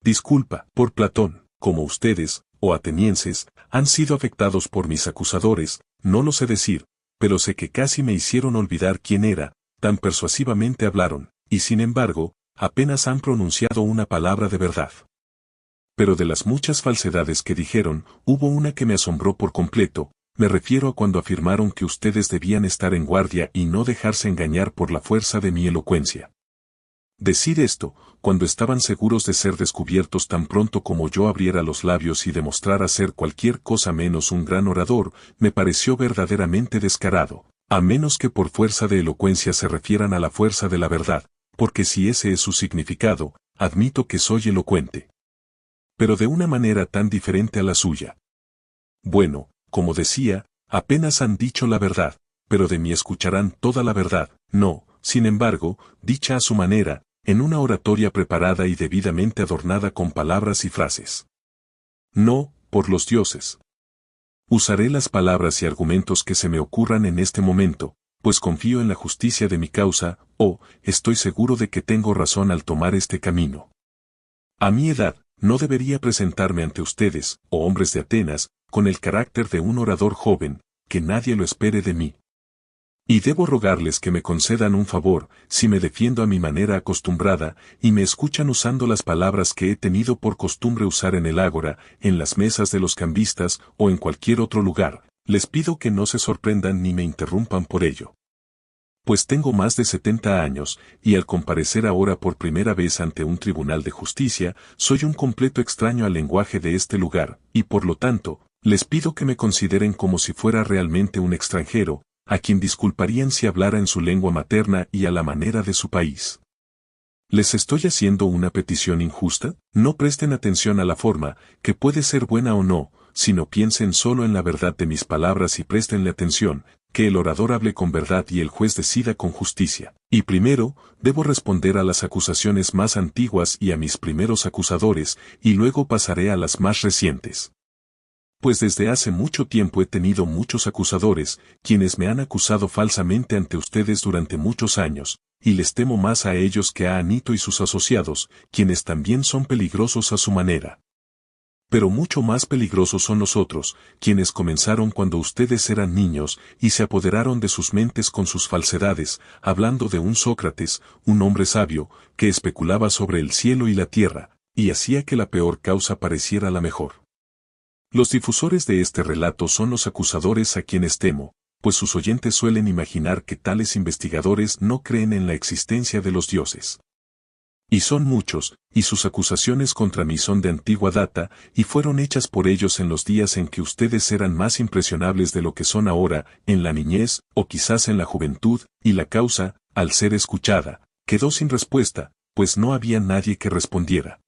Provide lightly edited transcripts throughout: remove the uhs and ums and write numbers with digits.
Disculpa, por Platón, como ustedes, oh atenienses, han sido afectados por mis acusadores, no lo sé decir, pero sé que casi me hicieron olvidar quién era, tan persuasivamente hablaron, y sin embargo, apenas han pronunciado una palabra de verdad. Pero de las muchas falsedades que dijeron, hubo una que me asombró por completo, me refiero a cuando afirmaron que ustedes debían estar en guardia y no dejarse engañar por la fuerza de mi elocuencia. Decir esto, cuando estaban seguros de ser descubiertos tan pronto como yo abriera los labios y demostrara ser cualquier cosa menos un gran orador, me pareció verdaderamente descarado, a menos que por fuerza de elocuencia se refieran a la fuerza de la verdad, porque si ese es su significado, admito que soy elocuente. Pero de una manera tan diferente a la suya. Bueno, como decía, apenas han dicho la verdad, pero de mí escucharán toda la verdad, no, sin embargo, dicha a su manera, en una oratoria preparada y debidamente adornada con palabras y frases. No, por los dioses. Usaré las palabras y argumentos que se me ocurran en este momento, pues confío en la justicia de mi causa, estoy seguro de que tengo razón al tomar este camino. A mi edad, no debería presentarme ante ustedes, oh hombres de Atenas, con el carácter de un orador joven, que nadie lo espere de mí. Y debo rogarles que me concedan un favor, si me defiendo a mi manera acostumbrada, y me escuchan usando las palabras que he tenido por costumbre usar en el ágora, en las mesas de los cambistas, o en cualquier otro lugar, les pido que no se sorprendan ni me interrumpan por ello. Pues tengo más de 70 años, y al comparecer ahora por primera vez ante un tribunal de justicia, soy un completo extraño al lenguaje de este lugar, y por lo tanto, les pido que me consideren como si fuera realmente un extranjero, a quien disculparían si hablara en su lengua materna y a la manera de su país. ¿Les estoy haciendo una petición injusta? No presten atención a la forma, que puede ser buena o no, sino piensen solo en la verdad de mis palabras y préstenle atención, que el orador hable con verdad y el juez decida con justicia. Y primero, debo responder a las acusaciones más antiguas y a mis primeros acusadores, y luego pasaré a las más recientes. Pues desde hace mucho tiempo he tenido muchos acusadores, quienes me han acusado falsamente ante ustedes durante muchos años, y les temo más a ellos que a Anito y sus asociados, quienes también son peligrosos a su manera. Pero mucho más peligrosos son los otros, quienes comenzaron cuando ustedes eran niños y se apoderaron de sus mentes con sus falsedades, hablando de un Sócrates, un hombre sabio, que especulaba sobre el cielo y la tierra, y hacía que la peor causa pareciera la mejor. Los difusores de este relato son los acusadores a quienes temo, pues sus oyentes suelen imaginar que tales investigadores no creen en la existencia de los dioses. Y son muchos, y sus acusaciones contra mí son de antigua data, y fueron hechas por ellos en los días en que ustedes eran más impresionables de lo que son ahora, en la niñez, o quizás en la juventud, y la causa, al ser escuchada, quedó sin respuesta, pues no había nadie que respondiera.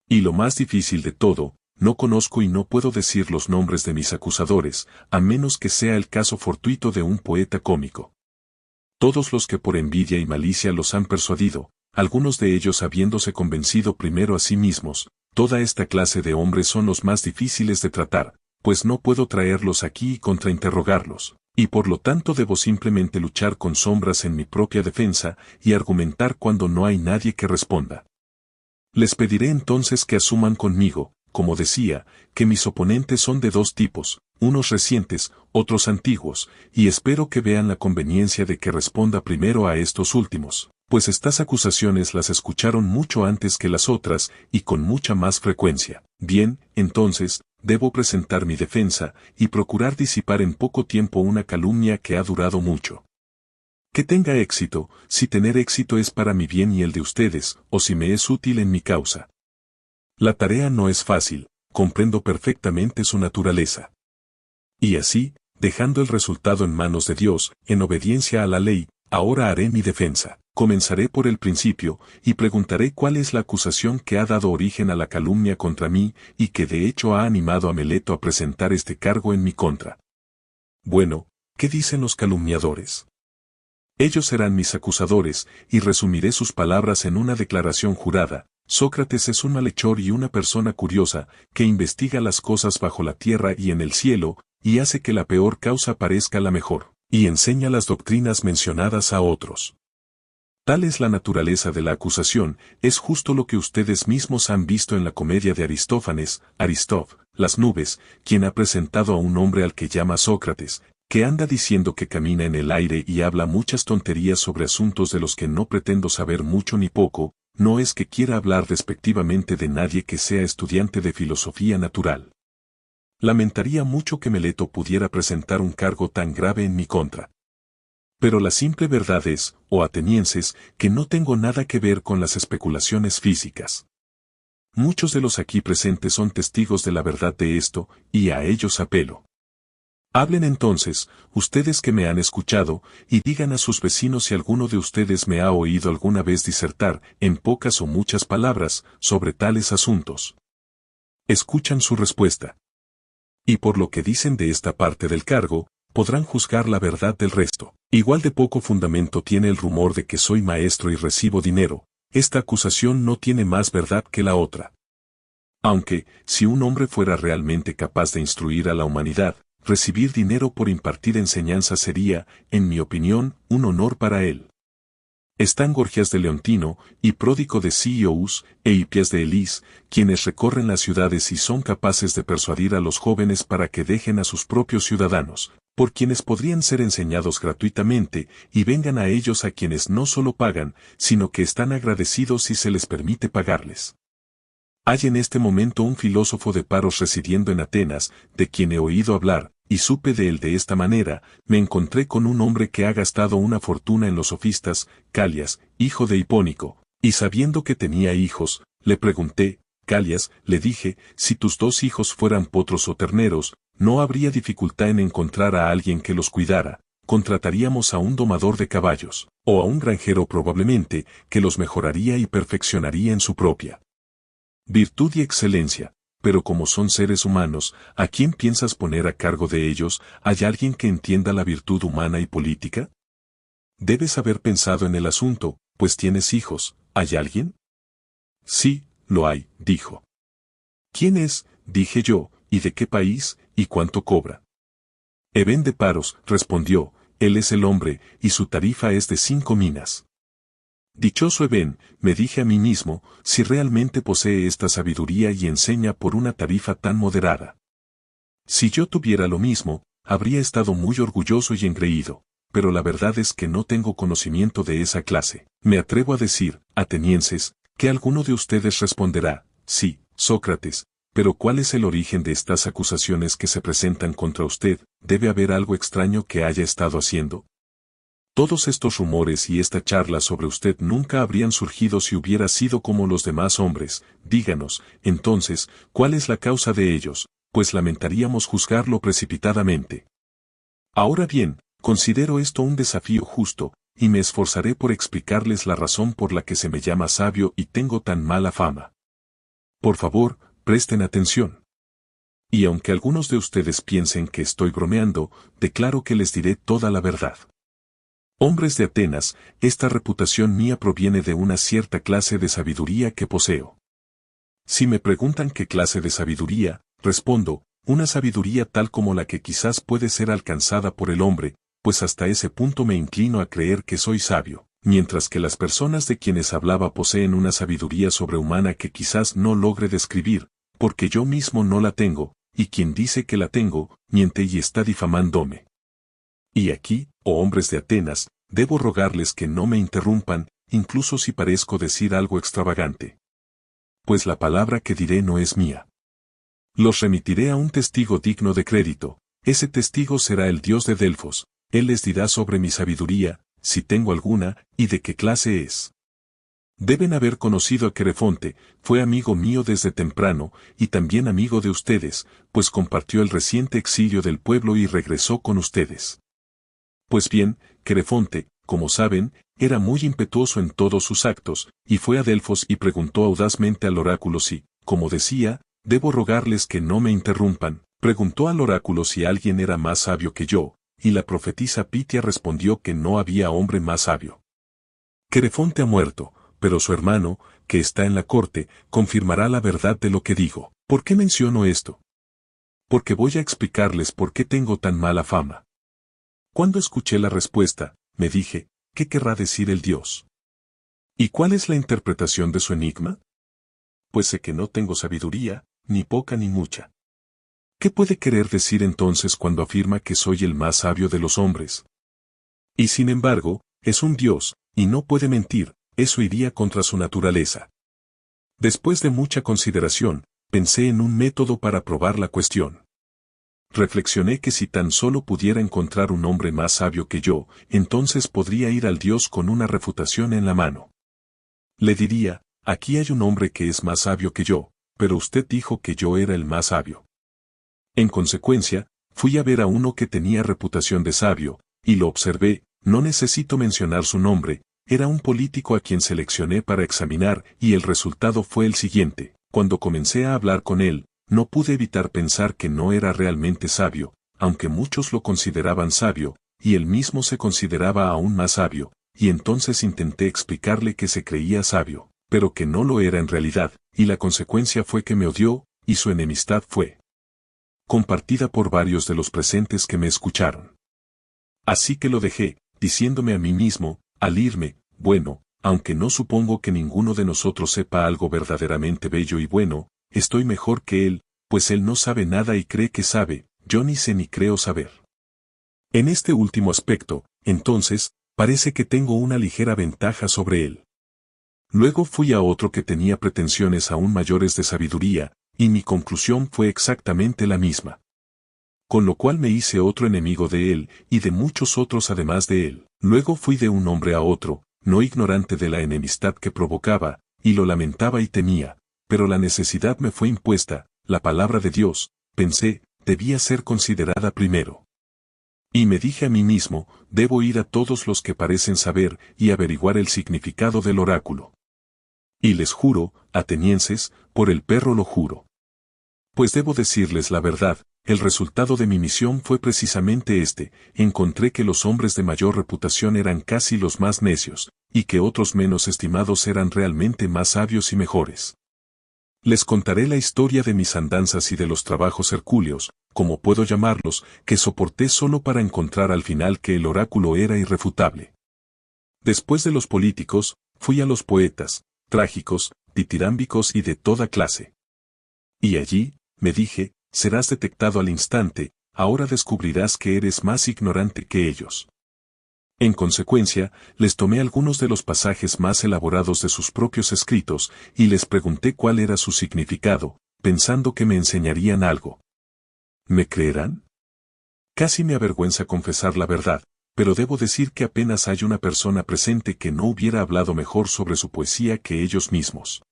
Y lo más difícil de todo, no conozco y no puedo decir los nombres de mis acusadores, a menos que sea el caso fortuito de un poeta cómico. Todos los que por envidia y malicia los han persuadido, algunos de ellos habiéndose convencido primero a sí mismos, toda esta clase de hombres son los más difíciles de tratar, pues no puedo traerlos aquí y contrainterrogarlos, y por lo tanto debo simplemente luchar con sombras en mi propia defensa y argumentar cuando no hay nadie que responda. Les pediré entonces que asuman conmigo, como decía, que mis oponentes son de dos tipos, unos recientes, otros antiguos, y espero que vean la conveniencia de que responda primero a estos últimos, pues estas acusaciones las escucharon mucho antes que las otras y con mucha más frecuencia. Bien, entonces, debo presentar mi defensa y procurar disipar en poco tiempo una calumnia que ha durado mucho. Que tenga éxito, si tener éxito es para mi bien y el de ustedes, o si me es útil en mi causa. La tarea no es fácil, comprendo perfectamente su naturaleza. Y así, dejando el resultado en manos de Dios, en obediencia a la ley, ahora haré mi defensa. Comenzaré por el principio, y preguntaré cuál es la acusación que ha dado origen a la calumnia contra mí, y que de hecho ha animado a Meleto a presentar este cargo en mi contra. Bueno, ¿qué dicen los calumniadores? Ellos serán mis acusadores, y resumiré sus palabras en una declaración jurada. Sócrates es un malhechor y una persona curiosa, que investiga las cosas bajo la tierra y en el cielo, y hace que la peor causa parezca la mejor, y enseña las doctrinas mencionadas a otros. Tal es la naturaleza de la acusación, es justo lo que ustedes mismos han visto en la comedia de Aristófanes, Las nubes, quien ha presentado a un hombre al que llama Sócrates, que anda diciendo que camina en el aire y habla muchas tonterías sobre asuntos de los que no pretendo saber mucho ni poco, no es que quiera hablar despectivamente de nadie que sea estudiante de filosofía natural. Lamentaría mucho que Meleto pudiera presentar un cargo tan grave en mi contra. Pero la simple verdad es, oh atenienses, que no tengo nada que ver con las especulaciones físicas. Muchos de los aquí presentes son testigos de la verdad de esto, y a ellos apelo. Hablen entonces, ustedes que me han escuchado, y digan a sus vecinos si alguno de ustedes me ha oído alguna vez disertar, en pocas o muchas palabras, sobre tales asuntos. Escuchan su respuesta. Y por lo que dicen de esta parte del cargo, podrán juzgar la verdad del resto. Igual de poco fundamento tiene el rumor de que soy maestro y recibo dinero, esta acusación no tiene más verdad que la otra. Aunque, si un hombre fuera realmente capaz de instruir a la humanidad, recibir dinero por impartir enseñanza sería, en mi opinión, un honor para él. Están Gorgias de Leontino, y Pródico de Cíeus, e Hipias de Elis, quienes recorren las ciudades y son capaces de persuadir a los jóvenes para que dejen a sus propios ciudadanos, por quienes podrían ser enseñados gratuitamente, y vengan a ellos a quienes no solo pagan, sino que están agradecidos si se les permite pagarles. Hay en este momento un filósofo de Paros residiendo en Atenas, de quien he oído hablar, y supe de él de esta manera, me encontré con un hombre que ha gastado una fortuna en los sofistas, Calias, hijo de Hipónico, y sabiendo que tenía hijos, le pregunté, Calias, le dije, si tus 2 hijos fueran potros o terneros, no habría dificultad en encontrar a alguien que los cuidara, contrataríamos a un domador de caballos, o a un granjero probablemente, que los mejoraría y perfeccionaría en su propia virtud y excelencia. Pero como son seres humanos, ¿a quién piensas poner a cargo de ellos? ¿Hay alguien que entienda la virtud humana y política? Debes haber pensado en el asunto, pues tienes hijos, ¿hay alguien? Sí, lo hay, dijo. ¿Quién es? Dije yo, ¿y de qué país, y cuánto cobra? Eben de Paros, respondió, él es el hombre, y su tarifa es de 5 minas. Dichoso Eben, me dije a mí mismo, si realmente posee esta sabiduría y enseña por una tarifa tan moderada. Si yo tuviera lo mismo, habría estado muy orgulloso y engreído, pero la verdad es que no tengo conocimiento de esa clase. Me atrevo a decir, atenienses, que alguno de ustedes responderá, sí, Sócrates, pero ¿cuál es el origen de estas acusaciones que se presentan contra usted? ¿Debe haber algo extraño que haya estado haciendo? Todos estos rumores y esta charla sobre usted nunca habrían surgido si hubiera sido como los demás hombres. Díganos, entonces, ¿cuál es la causa de ellos? Pues lamentaríamos juzgarlo precipitadamente. Ahora bien, considero esto un desafío justo, y me esforzaré por explicarles la razón por la que se me llama sabio y tengo tan mala fama. Por favor, presten atención. Y aunque algunos de ustedes piensen que estoy bromeando, declaro que les diré toda la verdad. Hombres de Atenas, esta reputación mía proviene de una cierta clase de sabiduría que poseo. Si me preguntan qué clase de sabiduría, respondo, una sabiduría tal como la que quizás puede ser alcanzada por el hombre, pues hasta ese punto me inclino a creer que soy sabio, mientras que las personas de quienes hablaba poseen una sabiduría sobrehumana que quizás no logre describir, porque yo mismo no la tengo, y quien dice que la tengo, miente y está difamándome. Y aquí, oh hombres de Atenas, debo rogarles que no me interrumpan, incluso si parezco decir algo extravagante. Pues la palabra que diré no es mía. Los remitiré a un testigo digno de crédito, ese testigo será el dios de Delfos, él les dirá sobre mi sabiduría, si tengo alguna, y de qué clase es. Deben haber conocido a Querefonte, fue amigo mío desde temprano, y también amigo de ustedes, pues compartió el reciente exilio del pueblo y regresó con ustedes. Pues bien, Querefonte, como saben, era muy impetuoso en todos sus actos, y fue a Delfos y preguntó audazmente al oráculo si, como decía, debo rogarles que no me interrumpan. Preguntó al oráculo si alguien era más sabio que yo, y la profetisa Pitia respondió que no había hombre más sabio. Querefonte ha muerto, pero su hermano, que está en la corte, confirmará la verdad de lo que digo. ¿Por qué menciono esto? Porque voy a explicarles por qué tengo tan mala fama. Cuando escuché la respuesta, me dije, ¿qué querrá decir el Dios? ¿Y cuál es la interpretación de su enigma? Pues sé que no tengo sabiduría, ni poca ni mucha. ¿Qué puede querer decir entonces cuando afirma que soy el más sabio de los hombres? Y sin embargo, es un Dios, y no puede mentir, eso iría contra su naturaleza. Después de mucha consideración, pensé en un método para probar la cuestión. Reflexioné que si tan solo pudiera encontrar un hombre más sabio que yo, entonces podría ir al Dios con una refutación en la mano. Le diría, aquí hay un hombre que es más sabio que yo, pero usted dijo que yo era el más sabio. En consecuencia, fui a ver a uno que tenía reputación de sabio, y lo observé, no necesito mencionar su nombre, era un político a quien seleccioné para examinar y el resultado fue el siguiente. Cuando comencé a hablar con él, no pude evitar pensar que no era realmente sabio, aunque muchos lo consideraban sabio, y él mismo se consideraba aún más sabio, y entonces intenté explicarle que se creía sabio, pero que no lo era en realidad, y la consecuencia fue que me odió, y su enemistad fue compartida por varios de los presentes que me escucharon. Así que lo dejé, diciéndome a mí mismo, al irme, bueno, aunque no supongo que ninguno de nosotros sepa algo verdaderamente bello y bueno, estoy mejor que él, pues él no sabe nada y cree que sabe, yo ni sé ni creo saber. En este último aspecto, entonces, parece que tengo una ligera ventaja sobre él. Luego fui a otro que tenía pretensiones aún mayores de sabiduría, y mi conclusión fue exactamente la misma. Con lo cual me hice otro enemigo de él, y de muchos otros además de él. Luego fui de un hombre a otro, no ignorante de la enemistad que provocaba, y lo lamentaba y temía, pero la necesidad me fue impuesta, la palabra de Dios, pensé, debía ser considerada primero. Y me dije a mí mismo, debo ir a todos los que parecen saber y averiguar el significado del oráculo. Y les juro, atenienses, por el perro lo juro. Pues debo decirles la verdad, el resultado de mi misión fue precisamente este, encontré que los hombres de mayor reputación eran casi los más necios, y que otros menos estimados eran realmente más sabios y mejores. Les contaré la historia de mis andanzas y de los trabajos hercúleos, como puedo llamarlos, que soporté solo para encontrar al final que el oráculo era irrefutable. Después de los políticos, fui a los poetas, trágicos, ditirámbicos y de toda clase. Y allí, me dije, serás detectado al instante, ahora descubrirás que eres más ignorante que ellos. En consecuencia, les tomé algunos de los pasajes más elaborados de sus propios escritos, y les pregunté cuál era su significado, pensando que me enseñarían algo. ¿Me creerán? Casi me avergüenza confesar la verdad, pero debo decir que apenas hay una persona presente que no hubiera hablado mejor sobre su poesía que ellos mismos.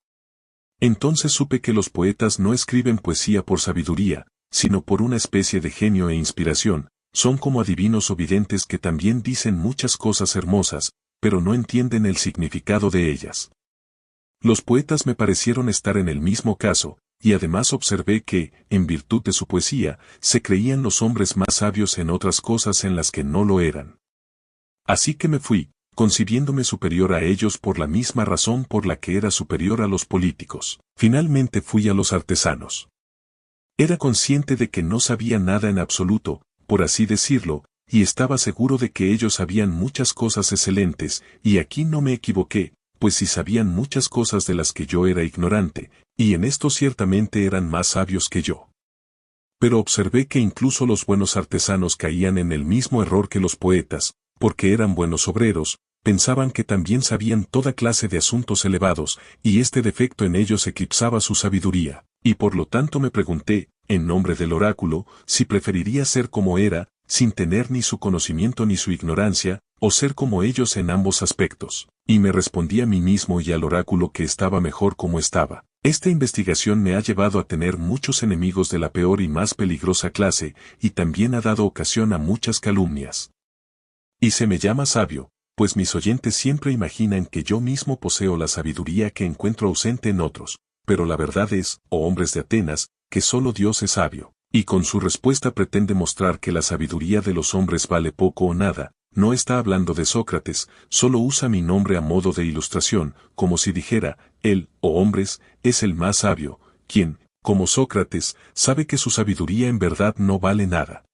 Entonces supe que los poetas no escriben poesía por sabiduría, sino por una especie de genio e inspiración, son como adivinos o videntes que también dicen muchas cosas hermosas, pero no entienden el significado de ellas. Los poetas me parecieron estar en el mismo caso, y además observé que, en virtud de su poesía, se creían los hombres más sabios en otras cosas en las que no lo eran. Así que me fui, concibiéndome superior a ellos por la misma razón por la que era superior a los políticos. Finalmente fui a los artesanos. Era consciente de que no sabía nada en absoluto, por así decirlo, y estaba seguro de que ellos sabían muchas cosas excelentes, y aquí no me equivoqué, pues sí sabían muchas cosas de las que yo era ignorante, y en esto ciertamente eran más sabios que yo. Pero observé que incluso los buenos artesanos caían en el mismo error que los poetas, porque eran buenos obreros, pensaban que también sabían toda clase de asuntos elevados, y este defecto en ellos eclipsaba su sabiduría, y por lo tanto me pregunté, en nombre del oráculo, si preferiría ser como era, sin tener ni su conocimiento ni su ignorancia, o ser como ellos en ambos aspectos, y me respondí a mí mismo y al oráculo que estaba mejor como estaba. Esta investigación me ha llevado a tener muchos enemigos de la peor y más peligrosa clase, y también ha dado ocasión a muchas calumnias. Y se me llama sabio, pues mis oyentes siempre imaginan que yo mismo poseo la sabiduría que encuentro ausente en otros, pero la verdad es, oh hombres de Atenas, que solo Dios es sabio, y con su respuesta pretende mostrar que la sabiduría de los hombres vale poco o nada. No está hablando de Sócrates, solo usa mi nombre a modo de ilustración, como si dijera, él, oh hombres, es el más sabio, quien, como Sócrates, sabe que su sabiduría en verdad no vale nada.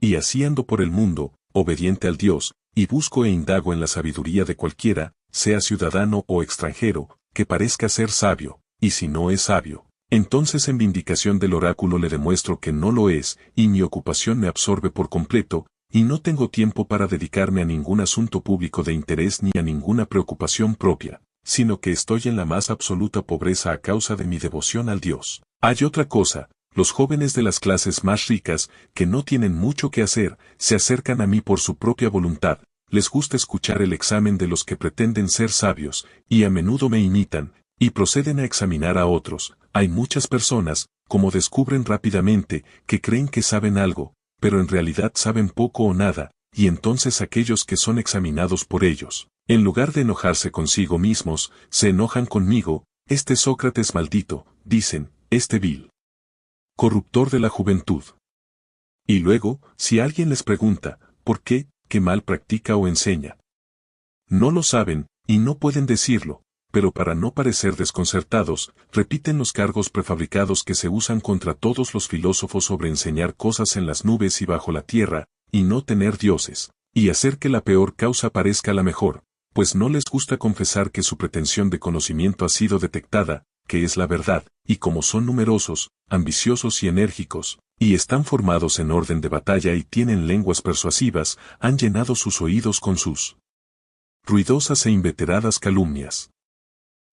Y así ando por el mundo, obediente al Dios, y busco e indago en la sabiduría de cualquiera, sea ciudadano o extranjero, que parezca ser sabio, y si no es sabio, entonces en vindicación del oráculo le demuestro que no lo es, y mi ocupación me absorbe por completo, y no tengo tiempo para dedicarme a ningún asunto público de interés ni a ninguna preocupación propia, sino que estoy en la más absoluta pobreza a causa de mi devoción al Dios. Hay otra cosa, los jóvenes de las clases más ricas, que no tienen mucho que hacer, se acercan a mí por su propia voluntad, les gusta escuchar el examen de los que pretenden ser sabios, y a menudo me imitan, y proceden a examinar a otros. Hay muchas personas, como descubren rápidamente, que creen que saben algo, pero en realidad saben poco o nada, y entonces aquellos que son examinados por ellos, en lugar de enojarse consigo mismos, se enojan conmigo. Este Sócrates maldito, dicen, este vil corruptor de la juventud. Y luego, si alguien les pregunta, ¿por qué, qué mal practica o enseña? No lo saben, y no pueden decirlo, pero para no parecer desconcertados, repiten los cargos prefabricados que se usan contra todos los filósofos sobre enseñar cosas en las nubes y bajo la tierra, y no tener dioses, y hacer que la peor causa parezca la mejor, pues no les gusta confesar que su pretensión de conocimiento ha sido detectada, que es la verdad, y como son numerosos, ambiciosos y enérgicos, y están formados en orden de batalla y tienen lenguas persuasivas, han llenado sus oídos con sus ruidosas e inveteradas calumnias.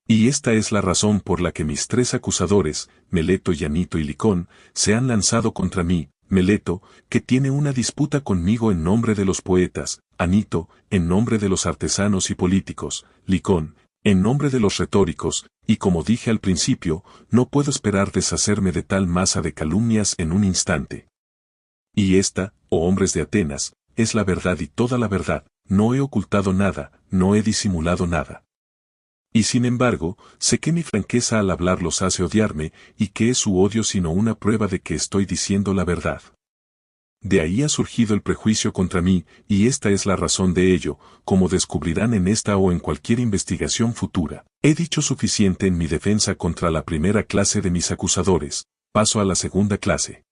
Y esta es la razón por la que mis tres acusadores, Meleto, Anito y Licón, se han lanzado contra mí. Meleto, que tiene una disputa conmigo en nombre de los poetas; Anito, en nombre de los artesanos y políticos; Licón, en nombre de los retóricos, y como dije al principio, no puedo esperar deshacerme de tal masa de calumnias en un instante. Y esta, oh hombres de Atenas, es la verdad y toda la verdad, no he ocultado nada, no he disimulado nada. Y sin embargo, sé que mi franqueza al hablar los hace odiarme, y que es su odio sino una prueba de que estoy diciendo la verdad. De ahí ha surgido el prejuicio contra mí, y esta es la razón de ello, como descubrirán en esta o en cualquier investigación futura. He dicho suficiente en mi defensa contra la primera clase de mis acusadores, paso a la segunda clase.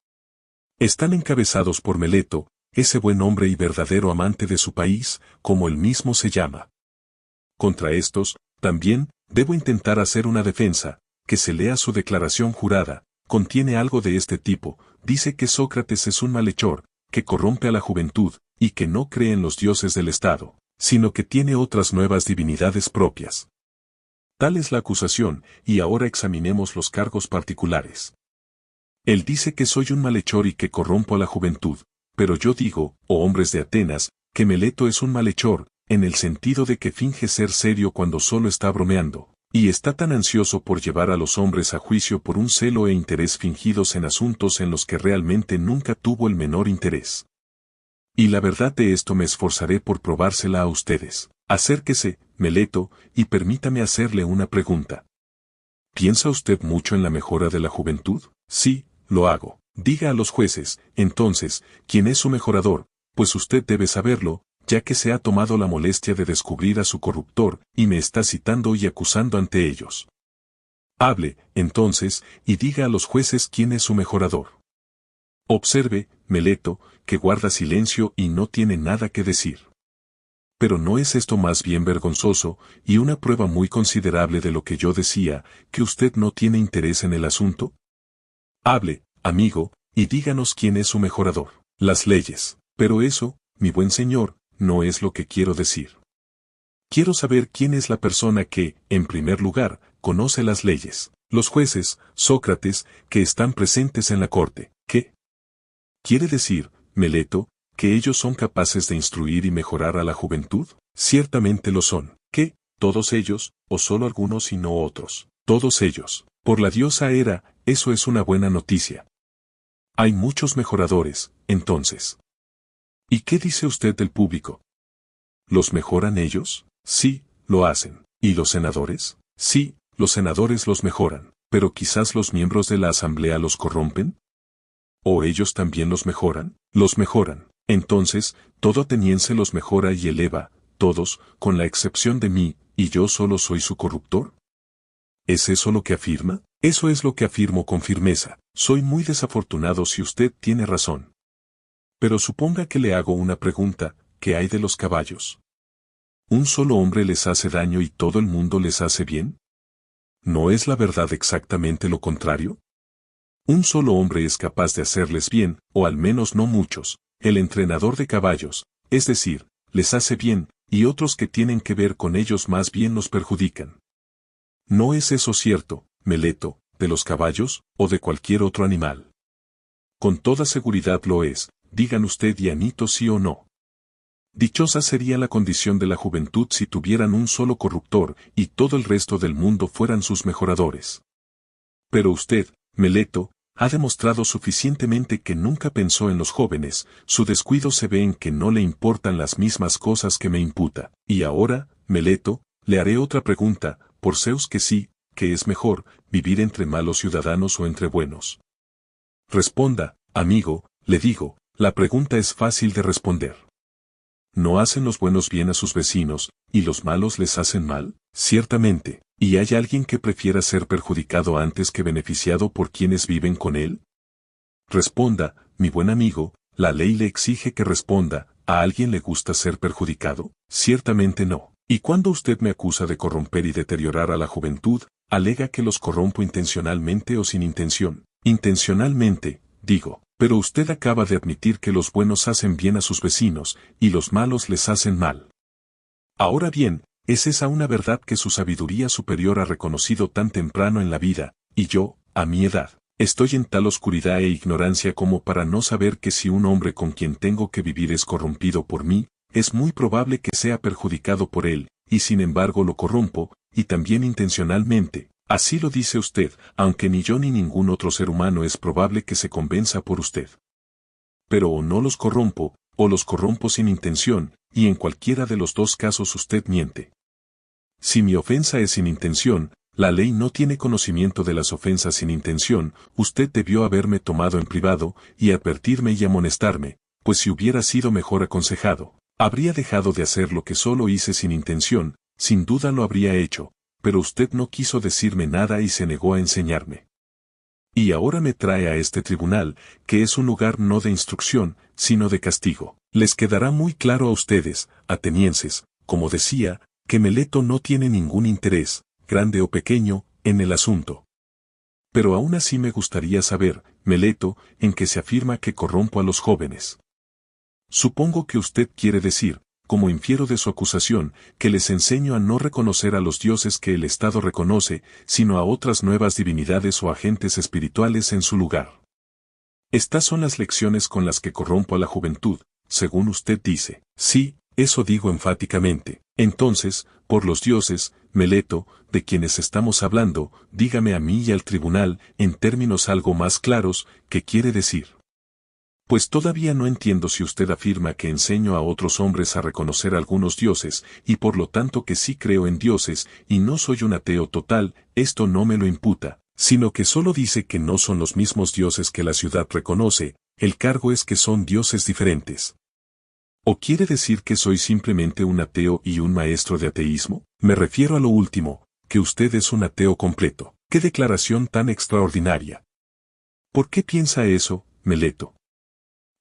Están encabezados por Meleto, ese buen hombre y verdadero amante de su país, como él mismo se llama. Contra estos, también, debo intentar hacer una defensa, que se lea su declaración jurada, contiene algo de este tipo: dice que Sócrates es un malhechor, que corrompe a la juventud, y que no cree en los dioses del Estado, sino que tiene otras nuevas divinidades propias. Tal es la acusación, y ahora examinemos los cargos particulares. Él dice que soy un malhechor y que corrompo a la juventud, pero yo digo, oh hombres de Atenas, que Meleto es un malhechor, en el sentido de que finge ser serio cuando solo está bromeando, y está tan ansioso por llevar a los hombres a juicio por un celo e interés fingidos en asuntos en los que realmente nunca tuvo el menor interés. Y la verdad de esto me esforzaré por probársela a ustedes. Acérquese, Meleto, y permítame hacerle una pregunta. ¿Piensa usted mucho en la mejora de la juventud? Sí, lo hago. Diga a los jueces, entonces, quién es su mejorador, pues usted debe saberlo, ya que se ha tomado la molestia de descubrir a su corruptor, y me está citando y acusando ante ellos. Hable, entonces, y diga a los jueces quién es su mejorador. Observe, Meleto, que guarda silencio y no tiene nada que decir. Pero ¿no es esto más bien vergonzoso, y una prueba muy considerable de lo que yo decía, que usted no tiene interés en el asunto? Hable, amigo, y díganos quién es su mejorador. Las leyes. Pero eso, mi buen señor, no es lo que quiero decir. Quiero saber quién es la persona que, en primer lugar, conoce las leyes. Los jueces, Sócrates, que están presentes en la corte. ¿Qué quiere decir, Meleto, que ellos son capaces de instruir y mejorar a la juventud? Ciertamente lo son. ¿Qué? ¿Todos ellos, o solo algunos y no otros? Todos ellos. Por la diosa Hera, eso es una buena noticia. Hay muchos mejoradores, entonces. ¿Y qué dice usted del público? ¿Los mejoran ellos? Sí, lo hacen. ¿Y los senadores? Sí, los senadores los mejoran, pero quizás los miembros de la asamblea los corrompen. ¿O ellos también los mejoran? Los mejoran. Entonces, todo ateniense los mejora y eleva, todos, con la excepción de mí, y yo solo soy su corruptor. ¿Es eso lo que afirma? Eso es lo que afirmo con firmeza. Soy muy desafortunado si usted tiene razón. Pero suponga que le hago una pregunta: ¿qué hay de los caballos? ¿Un solo hombre les hace daño y todo el mundo les hace bien? ¿No es la verdad exactamente lo contrario? Un solo hombre es capaz de hacerles bien, o al menos no muchos, el entrenador de caballos, es decir, les hace bien, y otros que tienen que ver con ellos más bien los perjudican. ¿No es eso cierto, Meleto, de los caballos, o de cualquier otro animal? Con toda seguridad lo es, digan usted y Anito sí o no. Dichosa sería la condición de la juventud si tuvieran un solo corruptor y todo el resto del mundo fueran sus mejoradores. Pero usted, Meleto, ha demostrado suficientemente que nunca pensó en los jóvenes, su descuido se ve en que no le importan las mismas cosas que me imputa. Y ahora, Meleto, le haré otra pregunta, por Zeus que sí, ¿qué es mejor, vivir entre malos ciudadanos o entre buenos? Responda, amigo, le digo, la pregunta es fácil de responder. ¿No hacen los buenos bien a sus vecinos, y los malos les hacen mal? Ciertamente. ¿Y hay alguien que prefiera ser perjudicado antes que beneficiado por quienes viven con él? Responda, mi buen amigo, la ley le exige que responda, ¿a alguien le gusta ser perjudicado? Ciertamente no. Y cuando usted me acusa de corromper y deteriorar a la juventud, alega que los corrompo intencionalmente o sin intención. Intencionalmente, digo, pero usted acaba de admitir que los buenos hacen bien a sus vecinos, y los malos les hacen mal. Ahora bien, ¿es esa una verdad que su sabiduría superior ha reconocido tan temprano en la vida, y yo, a mi edad, estoy en tal oscuridad e ignorancia como para no saber que si un hombre con quien tengo que vivir es corrompido por mí, es muy probable que sea perjudicado por él, y sin embargo lo corrompo, y también intencionalmente? Así lo dice usted, aunque ni yo ni ningún otro ser humano es probable que se convenza por usted. Pero o no los corrompo, o los corrompo sin intención, y en cualquiera de los dos casos usted miente. Si mi ofensa es sin intención, la ley no tiene conocimiento de las ofensas sin intención, usted debió haberme tomado en privado, y advertirme y amonestarme, pues si hubiera sido mejor aconsejado, habría dejado de hacer lo que solo hice sin intención, sin duda lo habría hecho, pero usted no quiso decirme nada y se negó a enseñarme. Y ahora me trae a este tribunal, que es un lugar no de instrucción, sino de castigo. Les quedará muy claro a ustedes, atenienses, como decía, que Meleto no tiene ningún interés, grande o pequeño, en el asunto. Pero aún así me gustaría saber, Meleto, en que se afirma que corrompo a los jóvenes. Supongo que usted quiere decir, como infiero de su acusación, que les enseño a no reconocer a los dioses que el Estado reconoce, sino a otras nuevas divinidades o agentes espirituales en su lugar. Estas son las lecciones con las que corrompo a la juventud, según usted dice. Sí, eso digo enfáticamente. Entonces, por los dioses, Meleto, de quienes estamos hablando, dígame a mí y al tribunal, en términos algo más claros, ¿qué quiere decir? Pues todavía no entiendo si usted afirma que enseño a otros hombres a reconocer algunos dioses, y por lo tanto que sí creo en dioses, y no soy un ateo total, esto no me lo imputa, sino que solo dice que no son los mismos dioses que la ciudad reconoce, el cargo es que son dioses diferentes. ¿O quiere decir que soy simplemente un ateo y un maestro de ateísmo? Me refiero a lo último, que usted es un ateo completo. ¡Qué declaración tan extraordinaria! ¿Por qué piensa eso, Meleto?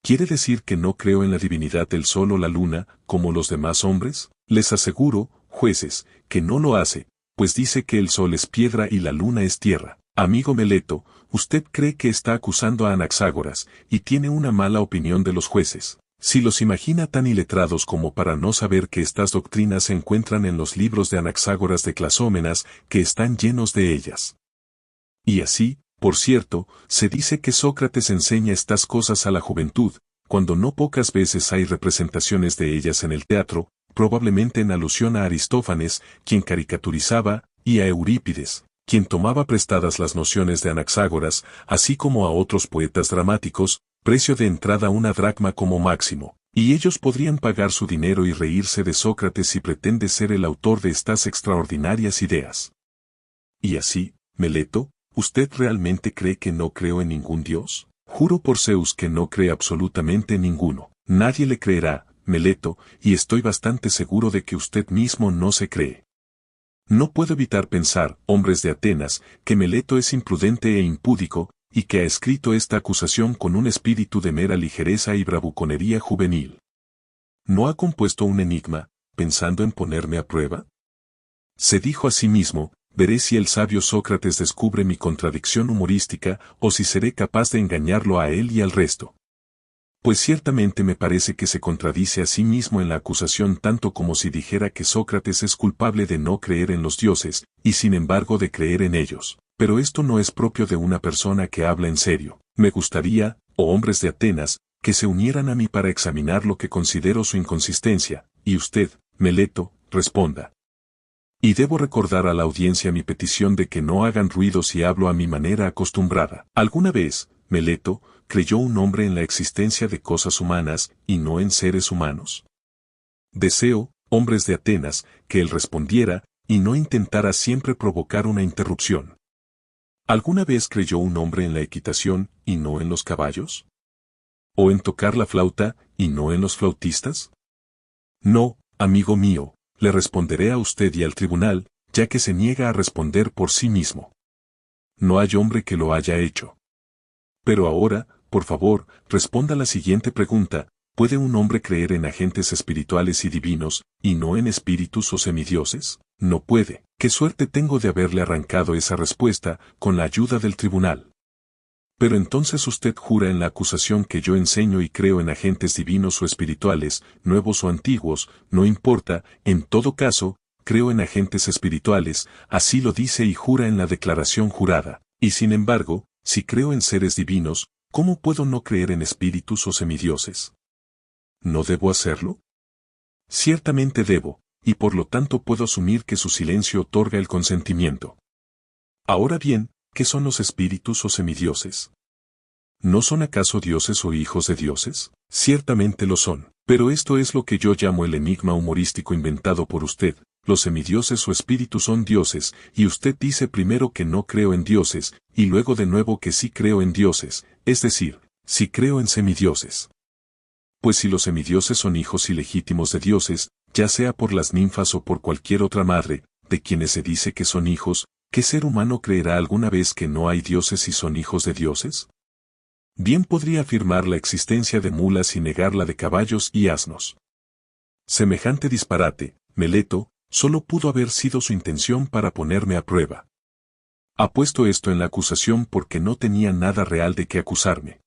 ¿Quiere decir que no creo en la divinidad del sol o la luna, como los demás hombres? Les aseguro, jueces, que no lo hace, pues dice que el sol es piedra y la luna es tierra. Amigo Meleto, usted cree que está acusando a Anaxágoras, y tiene una mala opinión de los jueces. Si los imagina tan iletrados como para no saber que estas doctrinas se encuentran en los libros de Anaxágoras de Clasómenas, que están llenos de ellas. Y así, por cierto, se dice que Sócrates enseña estas cosas a la juventud, cuando no pocas veces hay representaciones de ellas en el teatro, probablemente en alusión a Aristófanes, quien caricaturizaba, y a Eurípides, quien tomaba prestadas las nociones de Anaxágoras, así como a otros poetas dramáticos, precio de entrada una dracma como máximo, y ellos podrían pagar su dinero y reírse de Sócrates si pretende ser el autor de estas extraordinarias ideas. Y así, Meleto, ¿usted realmente cree que no creo en ningún dios? Juro por Zeus que no cree absolutamente ninguno. Nadie le creerá, Meleto, y estoy bastante seguro de que usted mismo no se cree. No puedo evitar pensar, hombres de Atenas, que Meleto es imprudente e impúdico, y que ha escrito esta acusación con un espíritu de mera ligereza y bravuconería juvenil. No ha compuesto un enigma, pensando en ponerme a prueba? Se dijo a sí mismo, veré si el sabio Sócrates descubre mi contradicción humorística o si seré capaz de engañarlo a él y al resto. Pues ciertamente me parece que se contradice a sí mismo en la acusación tanto como si dijera que Sócrates es culpable de no creer en los dioses, y sin embargo de creer en ellos. Pero esto no es propio de una persona que habla en serio. Me gustaría, oh hombres de Atenas, que se unieran a mí para examinar lo que considero su inconsistencia, y usted, Meleto, responda. Y debo recordar a la audiencia mi petición de que no hagan ruido si hablo a mi manera acostumbrada. ¿Alguna vez, Meleto, creyó un hombre en la existencia de cosas humanas y no en seres humanos? Deseo, hombres de Atenas, que él respondiera, y no intentara siempre provocar una interrupción. ¿Alguna vez creyó un hombre en la equitación y no en los caballos? ¿O en tocar la flauta y no en los flautistas? No, amigo mío, le responderé a usted y al tribunal, ya que se niega a responder por sí mismo. No hay hombre que lo haya hecho. Pero ahora, por favor, responda la siguiente pregunta: ¿puede un hombre creer en agentes espirituales y divinos, y no en espíritus o semidioses? No puede. Qué suerte tengo de haberle arrancado esa respuesta, con la ayuda del tribunal. Pero entonces usted jura en la acusación que yo enseño y creo en agentes divinos o espirituales, nuevos o antiguos, no importa, en todo caso, creo en agentes espirituales, así lo dice y jura en la declaración jurada. Y sin embargo, si creo en seres divinos, ¿cómo puedo no creer en espíritus o semidioses? ¿No debo hacerlo? Ciertamente debo, y por lo tanto puedo asumir que su silencio otorga el consentimiento. Ahora bien, ¿qué son los espíritus o semidioses? ¿No son acaso dioses o hijos de dioses? Ciertamente lo son, pero esto es lo que yo llamo el enigma humorístico inventado por usted. Los semidioses o espíritus son dioses, y usted dice primero que no creo en dioses, y luego de nuevo que sí creo en dioses, es decir, sí creo en semidioses. Pues si los semidioses son hijos ilegítimos de dioses, ya sea por las ninfas o por cualquier otra madre, de quienes se dice que son hijos, ¿qué ser humano creerá alguna vez que no hay dioses y son hijos de dioses? Bien podría afirmar la existencia de mulas y negar la de caballos y asnos. Semejante disparate, Meleto, solo pudo haber sido su intención para ponerme a prueba. Ha puesto esto en la acusación porque no tenía nada real de qué acusarme.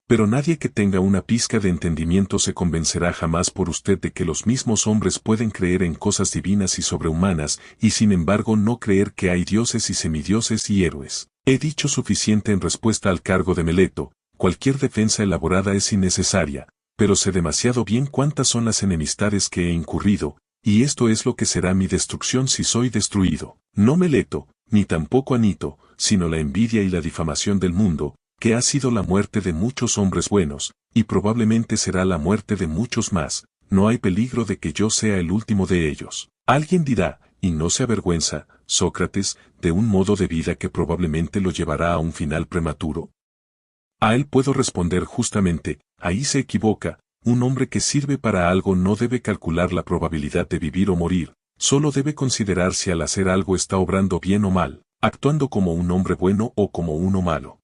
Pero nadie que tenga una pizca de entendimiento se convencerá jamás por usted de que los mismos hombres pueden creer en cosas divinas y sobrehumanas, y sin embargo no creer que hay dioses y semidioses y héroes. He dicho suficiente en respuesta al cargo de Meleto, cualquier defensa elaborada es innecesaria, pero sé demasiado bien cuántas son las enemistades que he incurrido, y esto es lo que será mi destrucción si soy destruido. No Meleto, ni tampoco Anito, sino la envidia y la difamación del mundo, que ha sido la muerte de muchos hombres buenos, y probablemente será la muerte de muchos más. No hay peligro de que yo sea el último de ellos. Alguien dirá, y no se avergüenza, Sócrates, de un modo de vida que probablemente lo llevará a un final prematuro. A él puedo responder justamente, ahí se equivoca. Un hombre que sirve para algo no debe calcular la probabilidad de vivir o morir, solo debe considerar si al hacer algo está obrando bien o mal, actuando como un hombre bueno o como uno malo.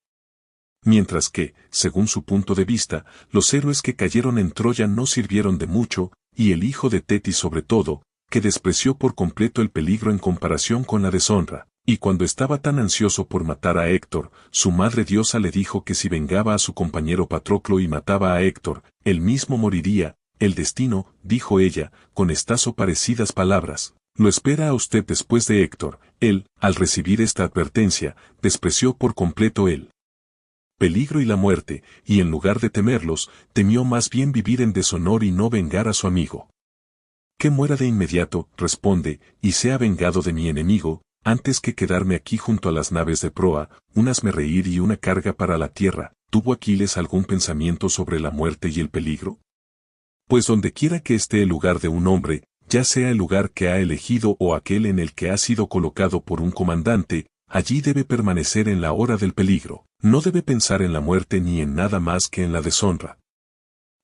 Mientras que, según su punto de vista, los héroes que cayeron en Troya no sirvieron de mucho, y el hijo de Tetis sobre todo, que despreció por completo el peligro en comparación con la deshonra, y cuando estaba tan ansioso por matar a Héctor, su madre diosa le dijo que si vengaba a su compañero Patroclo y mataba a Héctor, él mismo moriría. El destino, dijo ella, con estas o parecidas palabras, lo espera a usted después de Héctor. Él, al recibir esta advertencia, despreció por completo el peligro y la muerte, y en lugar de temerlos, temió más bien vivir en deshonor y no vengar a su amigo. Que muera de inmediato, responde, y sea vengado de mi enemigo, antes que quedarme aquí junto a las naves de proa, un hazmerreír y una carga para la tierra. ¿Tuvo Aquiles algún pensamiento sobre la muerte y el peligro? Pues donde quiera que esté el lugar de un hombre, ya sea el lugar que ha elegido o aquel en el que ha sido colocado por un comandante, allí debe permanecer en la hora del peligro. No debe pensar en la muerte ni en nada más que en la deshonra.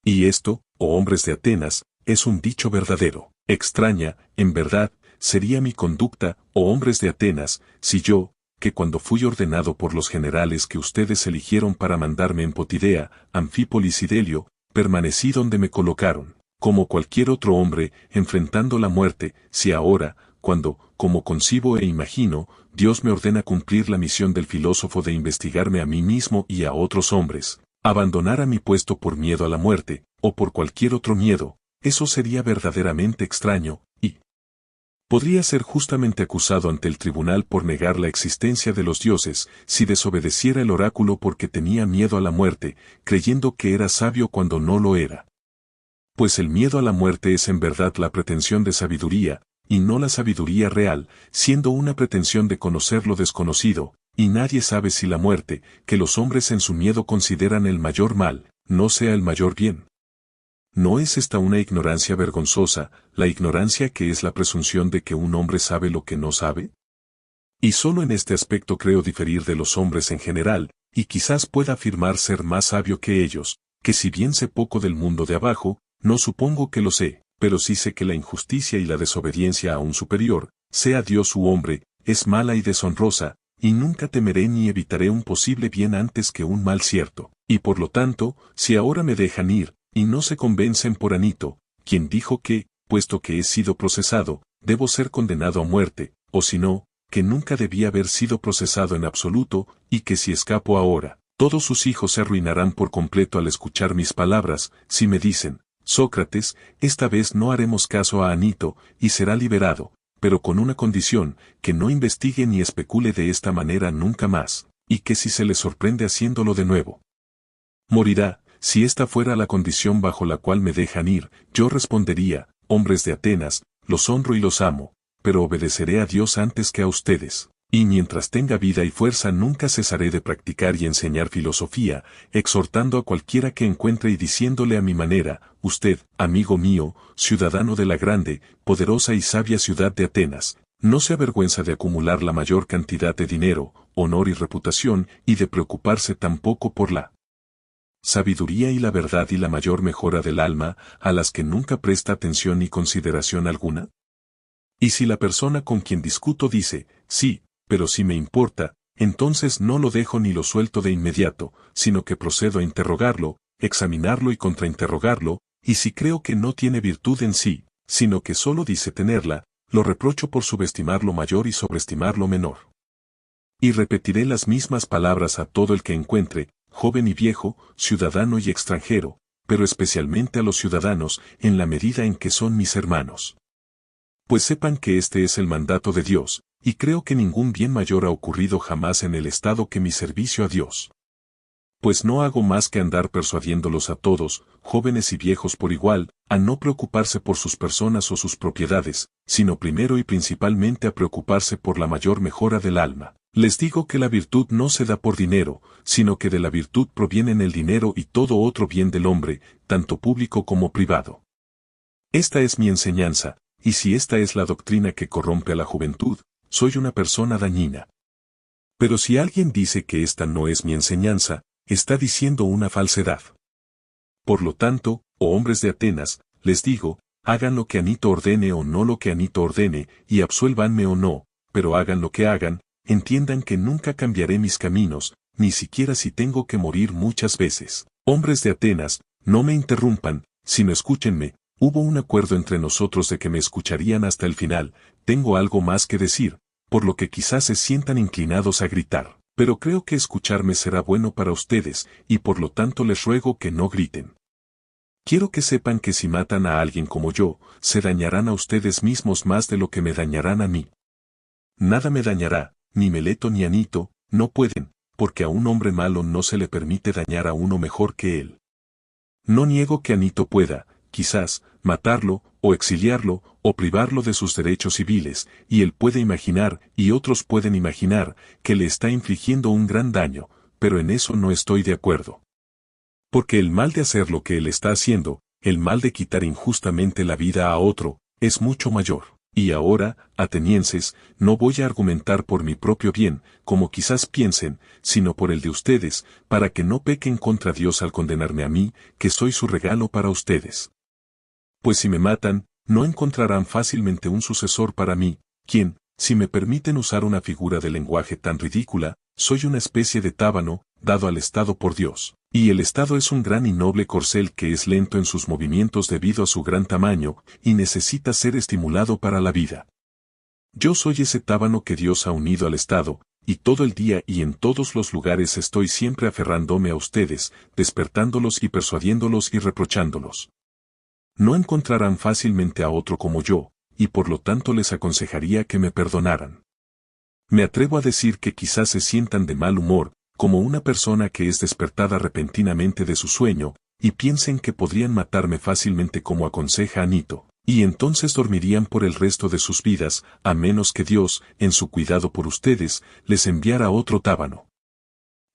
Y esto, oh hombres de Atenas, es un dicho verdadero. Extraña, en verdad, sería mi conducta, oh hombres de Atenas, si yo, que cuando fui ordenado por los generales que ustedes eligieron para mandarme en Potidea, Anfípolis y Delio, permanecí donde me colocaron. como cualquier otro hombre, enfrentando la muerte, si ahora, cuando, como concibo e imagino, Dios me ordena cumplir la misión del filósofo de investigarme a mí mismo y a otros hombres, abandonara mi puesto por miedo a la muerte, o por cualquier otro miedo, eso sería verdaderamente extraño, y podría ser justamente acusado ante el tribunal por negar la existencia de los dioses, si desobedeciera el oráculo porque tenía miedo a la muerte, creyendo que era sabio cuando no lo era. Pues el miedo a la muerte es en verdad la pretensión de sabiduría, y no la sabiduría real, siendo una pretensión de conocer lo desconocido, y nadie sabe si la muerte, que los hombres en su miedo consideran el mayor mal, no sea el mayor bien. ¿No es esta una ignorancia vergonzosa, la ignorancia que es la presunción de que un hombre sabe lo que no sabe? Y solo en este aspecto creo diferir de los hombres en general, y quizás pueda afirmar ser más sabio que ellos, que si bien sé poco del mundo de abajo, no supongo que lo sé, pero sí sé que la injusticia y la desobediencia a un superior, sea Dios u hombre, es mala y deshonrosa, y nunca temeré ni evitaré un posible bien antes que un mal cierto. Y por lo tanto, si ahora me dejan ir, y no se convencen por Anito, quien dijo que, puesto que he sido procesado, debo ser condenado a muerte, o si no, que nunca debía haber sido procesado en absoluto, y que si escapo ahora, todos sus hijos se arruinarán por completo al escuchar mis palabras, si me dicen, Sócrates, esta vez no haremos caso a Anito, y será liberado, pero con una condición, que no investigue ni especule de esta manera nunca más, y que si se le sorprende haciéndolo de nuevo, morirá. Si esta fuera la condición bajo la cual me dejan ir, yo respondería, hombres de Atenas, los honro y los amo, pero obedeceré a Dios antes que a ustedes. Y mientras tenga vida y fuerza nunca cesaré de practicar y enseñar filosofía, exhortando a cualquiera que encuentre y diciéndole a mi manera, usted, amigo mío, ciudadano de la grande, poderosa y sabia ciudad de Atenas, no se avergüenza de acumular la mayor cantidad de dinero, honor y reputación, y de preocuparse tampoco por la sabiduría y la verdad y la mayor mejora del alma, a las que nunca presta atención ni consideración alguna. Y si la persona con quien discuto dice, sí, pero si me importa, entonces no lo dejo ni lo suelto de inmediato, sino que procedo a interrogarlo, examinarlo y contrainterrogarlo, y si creo que no tiene virtud en sí, sino que solo dice tenerla, lo reprocho por subestimar lo mayor y sobreestimar lo menor. Y repetiré las mismas palabras a todo el que encuentre, joven y viejo, ciudadano y extranjero, pero especialmente a los ciudadanos, en la medida en que son mis hermanos. Pues sepan que este es el mandato de Dios, y creo que ningún bien mayor ha ocurrido jamás en el estado que mi servicio a Dios. Pues no hago más que andar persuadiéndolos a todos, jóvenes y viejos por igual, a no preocuparse por sus personas o sus propiedades, sino primero y principalmente a preocuparse por la mayor mejora del alma. Les digo que la virtud no se da por dinero, sino que de la virtud provienen el dinero y todo otro bien del hombre, tanto público como privado. Esta es mi enseñanza, y si esta es la doctrina que corrompe a la juventud, soy una persona dañina. Pero si alguien dice que esta no es mi enseñanza, está diciendo una falsedad. Por lo tanto, oh hombres de Atenas, les digo, hagan lo que Anito ordene o no lo que Anito ordene, y absuélvanme o no, pero hagan lo que hagan, entiendan que nunca cambiaré mis caminos, ni siquiera si tengo que morir muchas veces. Hombres de Atenas, no me interrumpan, sino escúchenme, hubo un acuerdo entre nosotros de que me escucharían hasta el final, tengo algo más que decir, por lo que quizás se sientan inclinados a gritar, pero creo que escucharme será bueno para ustedes, y por lo tanto les ruego que no griten. Quiero que sepan que si matan a alguien como yo, se dañarán a ustedes mismos más de lo que me dañarán a mí. Nada me dañará, ni Meleto ni Anito, no pueden, porque a un hombre malo no se le permite dañar a uno mejor que él. No niego que Anito pueda, quizás, matarlo, o exiliarlo, o privarlo de sus derechos civiles, y él puede imaginar, y otros pueden imaginar, que le está infligiendo un gran daño, pero en eso no estoy de acuerdo. Porque el mal de hacer lo que él está haciendo, el mal de quitar injustamente la vida a otro, es mucho mayor. Y ahora, atenienses, no voy a argumentar por mi propio bien, como quizás piensen, sino por el de ustedes, para que no pequen contra Dios al condenarme a mí, que soy su regalo para ustedes. Pues si me matan, no encontrarán fácilmente un sucesor para mí, quien, si me permiten usar una figura de lenguaje tan ridícula, soy una especie de tábano, dado al Estado por Dios. Y el Estado es un gran y noble corcel que es lento en sus movimientos debido a su gran tamaño, y necesita ser estimulado para la vida. Yo soy ese tábano que Dios ha unido al Estado, y todo el día y en todos los lugares estoy siempre aferrándome a ustedes, despertándolos y persuadiéndolos y reprochándolos. No encontrarán fácilmente a otro como yo, y por lo tanto les aconsejaría que me perdonaran. Me atrevo a decir que quizás se sientan de mal humor, como una persona que es despertada repentinamente de su sueño, y piensen que podrían matarme fácilmente como aconseja Anito, y entonces dormirían por el resto de sus vidas, a menos que Dios, en su cuidado por ustedes, les enviara otro tábano.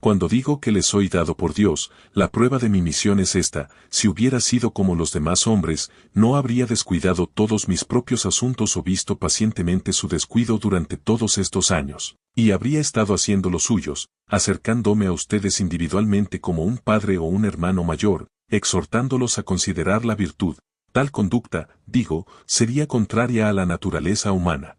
Cuando digo que les soy dado por Dios, la prueba de mi misión es esta: si hubiera sido como los demás hombres, no habría descuidado todos mis propios asuntos o visto pacientemente su descuido durante todos estos años, y habría estado haciendo los suyos, acercándome a ustedes individualmente como un padre o un hermano mayor, exhortándolos a considerar la virtud. Tal conducta, digo, sería contraria a la naturaleza humana.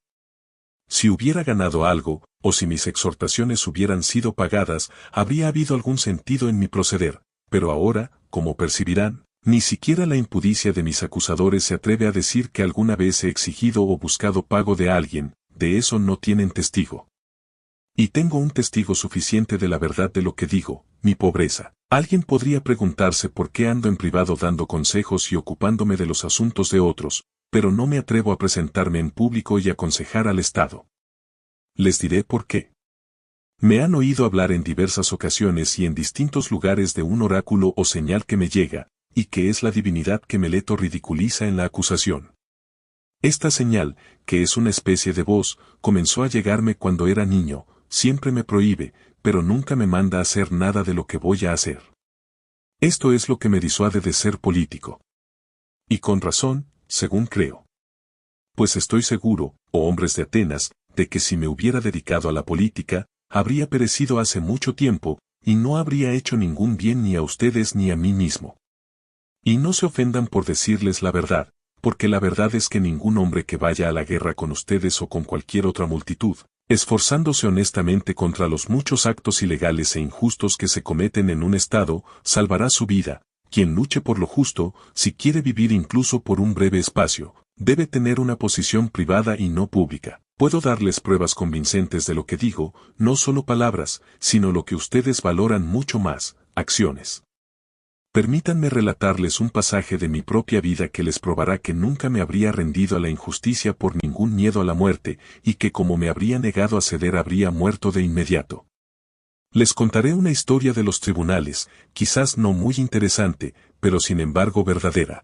Si hubiera ganado algo, o si mis exhortaciones hubieran sido pagadas, habría habido algún sentido en mi proceder, pero ahora, como percibirán, ni siquiera la impudicia de mis acusadores se atreve a decir que alguna vez he exigido o buscado pago de alguien, de eso no tienen testigo. Y tengo un testigo suficiente de la verdad de lo que digo, mi pobreza. Alguien podría preguntarse por qué ando en privado dando consejos y ocupándome de los asuntos de otros, pero no me atrevo a presentarme en público y aconsejar al Estado. Les diré por qué. Me han oído hablar en diversas ocasiones y en distintos lugares de un oráculo o señal que me llega, y que es la divinidad que Meleto ridiculiza en la acusación. Esta señal, que es una especie de voz, comenzó a llegarme cuando era niño, siempre me prohíbe, pero nunca me manda a hacer nada de lo que voy a hacer. Esto es lo que me disuade de ser político. Y con razón, según creo. Pues estoy seguro, oh hombres de Atenas, de que si me hubiera dedicado a la política, habría perecido hace mucho tiempo, y no habría hecho ningún bien ni a ustedes ni a mí mismo. Y no se ofendan por decirles la verdad, porque la verdad es que ningún hombre que vaya a la guerra con ustedes o con cualquier otra multitud, esforzándose honestamente contra los muchos actos ilegales e injustos que se cometen en un estado, salvará su vida. Quien luche por lo justo, si quiere vivir incluso por un breve espacio, debe tener una posición privada y no pública. Puedo darles pruebas convincentes de lo que digo, no solo palabras, sino lo que ustedes valoran mucho más, acciones. Permítanme relatarles un pasaje de mi propia vida que les probará que nunca me habría rendido a la injusticia por ningún miedo a la muerte, y que como me habría negado a ceder habría muerto de inmediato. Les contaré una historia de los tribunales, quizás no muy interesante, pero sin embargo verdadera.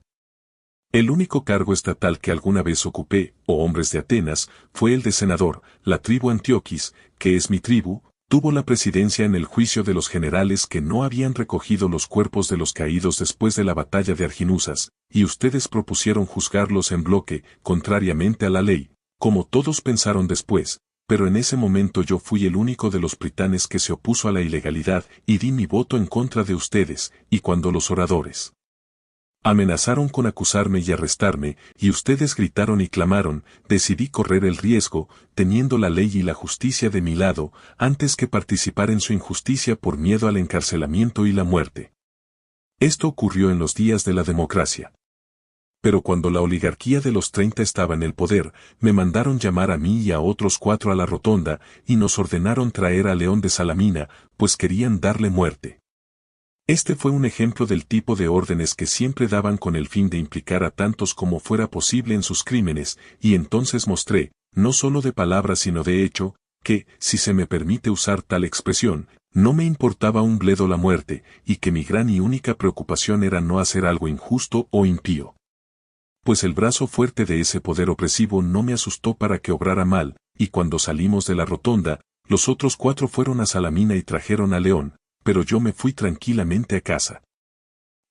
El único cargo estatal que alguna vez ocupé, oh hombres de Atenas, fue el de senador. La tribu Antioquis, que es mi tribu, tuvo la presidencia en el juicio de los generales que no habían recogido los cuerpos de los caídos después de la batalla de Arginusas, y ustedes propusieron juzgarlos en bloque, contrariamente a la ley, como todos pensaron después. Pero en ese momento yo fui el único de los britanes que se opuso a la ilegalidad y di mi voto en contra de ustedes, y cuando los oradores amenazaron con acusarme y arrestarme, y ustedes gritaron y clamaron, decidí correr el riesgo, teniendo la ley y la justicia de mi lado, antes que participar en su injusticia por miedo al encarcelamiento y la muerte. Esto ocurrió en los días de la democracia. Pero cuando la oligarquía de los 30 estaba en el poder, me mandaron llamar a mí y a otros 4 a la rotonda, y nos ordenaron traer a León de Salamina, pues querían darle muerte. Este fue un ejemplo del tipo de órdenes que siempre daban con el fin de implicar a tantos como fuera posible en sus crímenes, y entonces mostré, no solo de palabra sino de hecho, que, si se me permite usar tal expresión, no me importaba un bledo la muerte, y que mi gran y única preocupación era no hacer algo injusto o impío. Pues el brazo fuerte de ese poder opresivo no me asustó para que obrara mal, y cuando salimos de la rotonda, los otros 4 fueron a Salamina y trajeron a León, pero yo me fui tranquilamente a casa.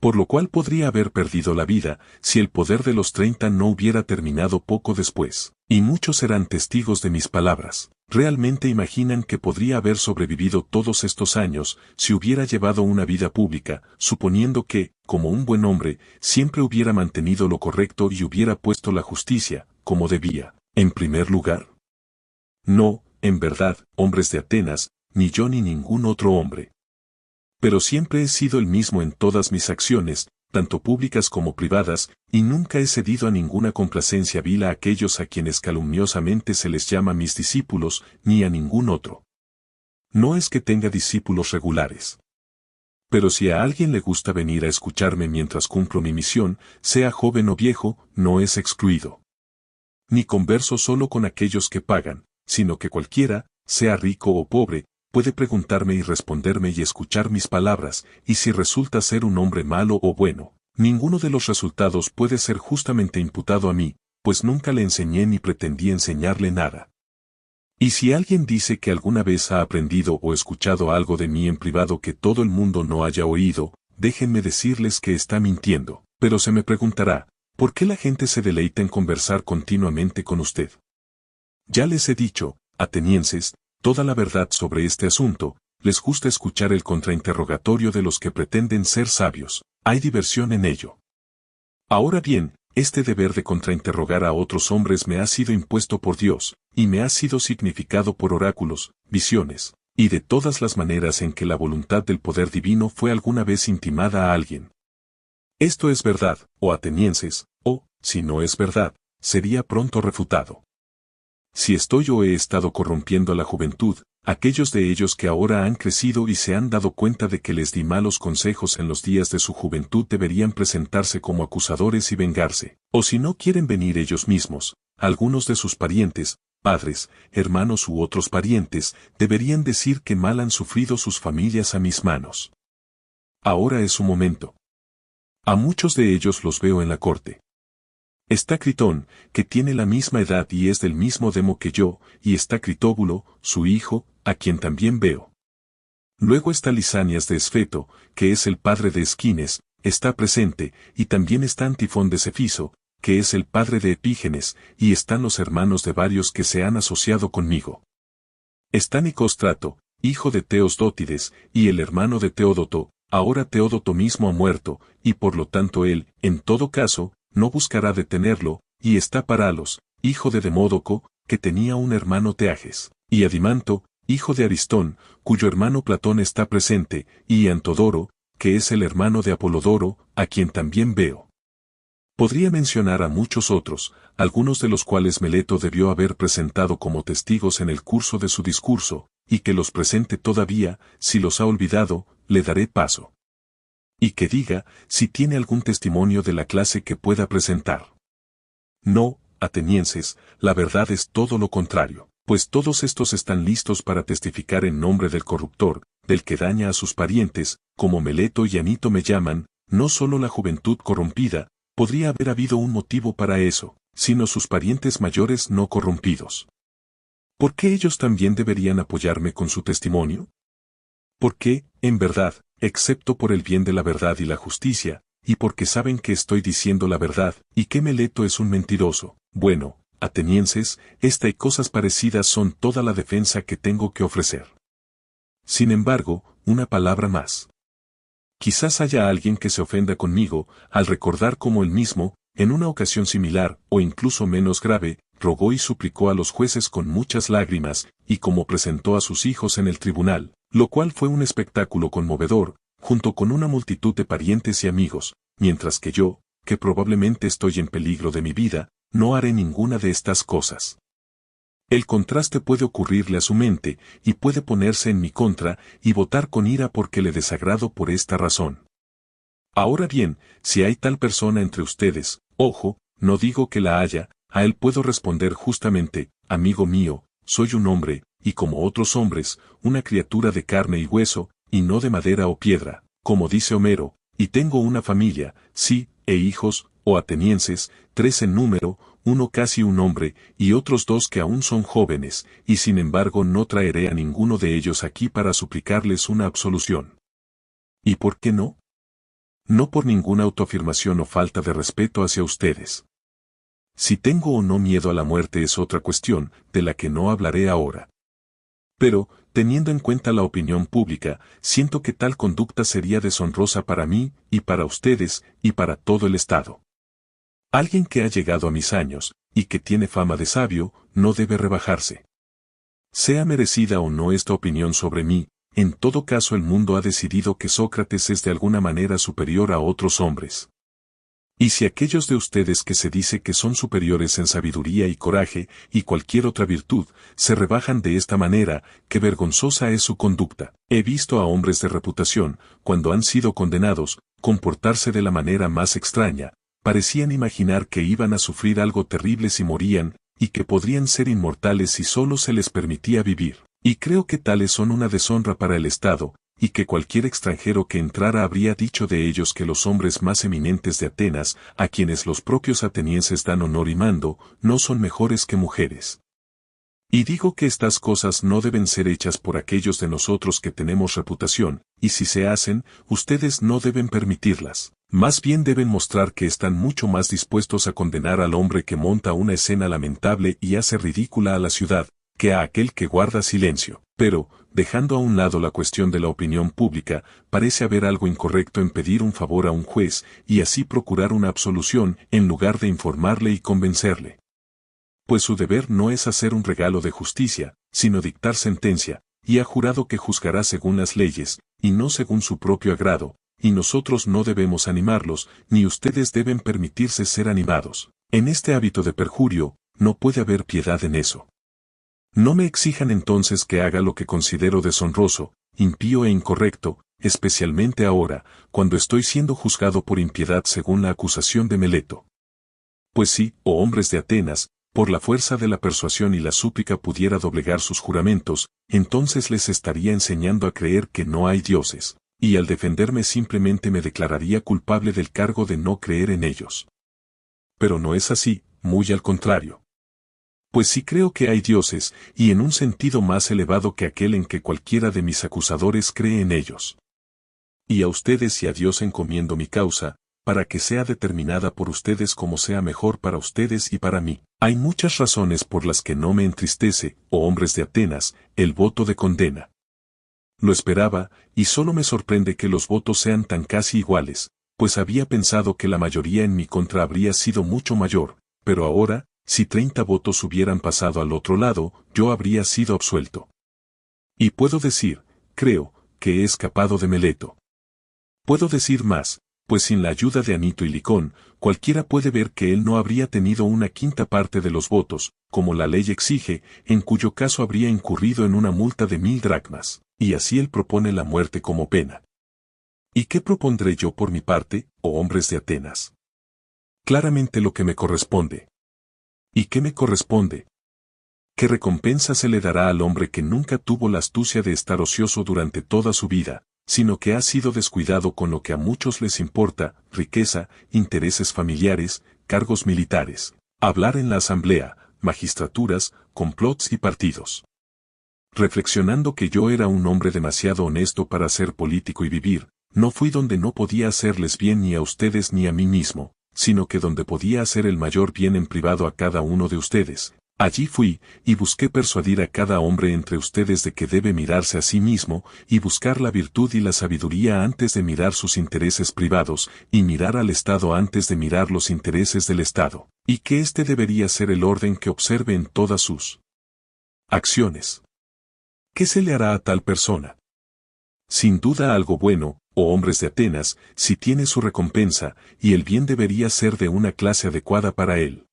Por lo cual podría haber perdido la vida, si el poder de los 30 no hubiera terminado poco después. Y muchos serán testigos de mis palabras. ¿Realmente imaginan que podría haber sobrevivido todos estos años, si hubiera llevado una vida pública, suponiendo que, como un buen hombre, siempre hubiera mantenido lo correcto y hubiera puesto la justicia, como debía, en primer lugar? No, en verdad, hombres de Atenas, ni yo ni ningún otro hombre. Pero siempre he sido el mismo en todas mis acciones, tanto públicas como privadas, y nunca he cedido a ninguna complacencia vil a aquellos a quienes calumniosamente se les llama mis discípulos, ni a ningún otro. No es que tenga discípulos regulares. Pero si a alguien le gusta venir a escucharme mientras cumplo mi misión, sea joven o viejo, no es excluido. Ni converso solo con aquellos que pagan, sino que cualquiera, sea rico o pobre, puede preguntarme y responderme y escuchar mis palabras, y si resulta ser un hombre malo o bueno, ninguno de los resultados puede ser justamente imputado a mí, pues nunca le enseñé ni pretendí enseñarle nada. Y si alguien dice que alguna vez ha aprendido o escuchado algo de mí en privado que todo el mundo no haya oído, déjenme decirles que está mintiendo, pero se me preguntará, ¿por qué la gente se deleita en conversar continuamente con usted? Ya les he dicho, atenienses, toda la verdad sobre este asunto, les gusta escuchar el contrainterrogatorio de los que pretenden ser sabios, hay diversión en ello. Ahora bien, este deber de contrainterrogar a otros hombres me ha sido impuesto por Dios, y me ha sido significado por oráculos, visiones, y de todas las maneras en que la voluntad del poder divino fue alguna vez intimada a alguien. Esto es verdad, oh atenienses, o, si no es verdad, sería pronto refutado. Si estoy o he estado corrompiendo a la juventud, aquellos de ellos que ahora han crecido y se han dado cuenta de que les di malos consejos en los días de su juventud deberían presentarse como acusadores y vengarse, o si no quieren venir ellos mismos, algunos de sus parientes, padres, hermanos u otros parientes, deberían decir que mal han sufrido sus familias a mis manos. Ahora es su momento. A muchos de ellos los veo en la corte. Está Critón, que tiene la misma edad y es del mismo demo que yo, y está Critóbulo, su hijo, a quien también veo. Luego está Lisanias de Esfeto, que es el padre de Esquines, está presente, y también está Antifón de Cefiso, que es el padre de Epígenes, y están los hermanos de varios que se han asociado conmigo. Está Nicóstrato, hijo de Teosdótides, y el hermano de Teódoto, ahora Teódoto mismo ha muerto, y por lo tanto él, en todo caso, no buscará detenerlo, y está Paralos, hijo de Demódoco, que tenía un hermano Teages, y Adimanto, hijo de Aristón, cuyo hermano Platón está presente, y Antodoro, que es el hermano de Apolodoro, a quien también veo. Podría mencionar a muchos otros, algunos de los cuales Meleto debió haber presentado como testigos en el curso de su discurso, y que los presente todavía, si los ha olvidado, le daré paso. Y que diga, si tiene algún testimonio de la clase que pueda presentar. No, atenienses, la verdad es todo lo contrario, pues todos estos están listos para testificar en nombre del corruptor, del que daña a sus parientes, como Meleto y Anito me llaman, no solo la juventud corrompida, podría haber habido un motivo para eso, sino sus parientes mayores no corrompidos. ¿Por qué ellos también deberían apoyarme con su testimonio? Porque, en verdad, excepto por el bien de la verdad y la justicia, y porque saben que estoy diciendo la verdad, y que Meleto es un mentiroso, bueno, atenienses, esta y cosas parecidas son toda la defensa que tengo que ofrecer. Sin embargo, una palabra más. Quizás haya alguien que se ofenda conmigo, al recordar cómo él mismo, en una ocasión similar, o incluso menos grave, rogó y suplicó a los jueces con muchas lágrimas, y como presentó a sus hijos en el tribunal, lo cual fue un espectáculo conmovedor, junto con una multitud de parientes y amigos, mientras que yo, que probablemente estoy en peligro de mi vida, no haré ninguna de estas cosas. El contraste puede ocurrirle a su mente, y puede ponerse en mi contra, y votar con ira porque le desagrado por esta razón. Ahora bien, si hay tal persona entre ustedes, ojo, no digo que la haya, a él puedo responder justamente, amigo mío, soy un hombre, y como otros hombres, una criatura de carne y hueso, y no de madera o piedra, como dice Homero, y tengo una familia, sí, e hijos, o atenienses, 3 en número, uno casi un hombre, y otros 2 que aún son jóvenes, y sin embargo no traeré a ninguno de ellos aquí para suplicarles una absolución. ¿Y por qué no? No por ninguna autoafirmación o falta de respeto hacia ustedes. Si tengo o no miedo a la muerte es otra cuestión, de la que no hablaré ahora. Pero, teniendo en cuenta la opinión pública, siento que tal conducta sería deshonrosa para mí, y para ustedes, y para todo el Estado. Alguien que ha llegado a mis años, y que tiene fama de sabio, no debe rebajarse. Sea merecida o no esta opinión sobre mí, en todo caso el mundo ha decidido que Sócrates es de alguna manera superior a otros hombres. Y si aquellos de ustedes que se dice que son superiores en sabiduría y coraje, y cualquier otra virtud, se rebajan de esta manera, qué vergonzosa es su conducta. He visto a hombres de reputación, cuando han sido condenados, comportarse de la manera más extraña, parecían imaginar que iban a sufrir algo terrible si morían, y que podrían ser inmortales si solo se les permitía vivir. Y creo que tales son una deshonra para el Estado, y que cualquier extranjero que entrara habría dicho de ellos que los hombres más eminentes de Atenas, a quienes los propios atenienses dan honor y mando, no son mejores que mujeres. Y digo que estas cosas no deben ser hechas por aquellos de nosotros que tenemos reputación, y si se hacen, ustedes no deben permitirlas. Más bien deben mostrar que están mucho más dispuestos a condenar al hombre que monta una escena lamentable y hace ridícula a la ciudad, que a aquel que guarda silencio. Pero, dejando a un lado la cuestión de la opinión pública, parece haber algo incorrecto en pedir un favor a un juez y así procurar una absolución en lugar de informarle y convencerle. Pues su deber no es hacer un regalo de justicia, sino dictar sentencia, y ha jurado que juzgará según las leyes, y no según su propio agrado, y nosotros no debemos animarlos, ni ustedes deben permitirse ser animados. En este hábito de perjurio, no puede haber piedad en eso. No me exijan entonces que haga lo que considero deshonroso, impío e incorrecto, especialmente ahora, cuando estoy siendo juzgado por impiedad según la acusación de Meleto. Pues si, oh hombres de Atenas, por la fuerza de la persuasión y la súplica pudiera doblegar sus juramentos, entonces les estaría enseñando a creer que no hay dioses, y al defenderme simplemente me declararía culpable del cargo de no creer en ellos. Pero no es así, muy al contrario. Pues sí creo que hay dioses, y en un sentido más elevado que aquel en que cualquiera de mis acusadores cree en ellos. Y a ustedes y a Dios encomiendo mi causa, para que sea determinada por ustedes como sea mejor para ustedes y para mí. Hay muchas razones por las que no me entristece, oh hombres de Atenas, el voto de condena. Lo esperaba, y solo me sorprende que los votos sean tan casi iguales, pues había pensado que la mayoría en mi contra habría sido mucho mayor, pero ahora, si 30 votos hubieran pasado al otro lado, yo habría sido absuelto. Y puedo decir, creo, que he escapado de Meleto. Puedo decir más, pues sin la ayuda de Anito y Licón, cualquiera puede ver que él no habría tenido una quinta parte de los votos, como la ley exige, en cuyo caso habría incurrido en una multa de 1000 dracmas, y así él propone la muerte como pena. ¿Y qué propondré yo por mi parte, oh hombres de Atenas? Claramente lo que me corresponde. ¿Y qué me corresponde? ¿Qué recompensa se le dará al hombre que nunca tuvo la astucia de estar ocioso durante toda su vida, sino que ha sido descuidado con lo que a muchos les importa, riqueza, intereses familiares, cargos militares, hablar en la asamblea, magistraturas, complots y partidos? Reflexionando que yo era un hombre demasiado honesto para ser político y vivir, no fui donde no podía hacerles bien ni a ustedes ni a mí mismo, sino que donde podía hacer el mayor bien en privado a cada uno de ustedes. Allí fui, y busqué persuadir a cada hombre entre ustedes de que debe mirarse a sí mismo, y buscar la virtud y la sabiduría antes de mirar sus intereses privados, y mirar al Estado antes de mirar los intereses del Estado, y que este debería ser el orden que observe en todas sus acciones. ¿Qué se le hará a tal persona? Sin duda algo bueno, oh hombres de Atenas, si tiene su recompensa, y el bien debería ser de una clase adecuada para él.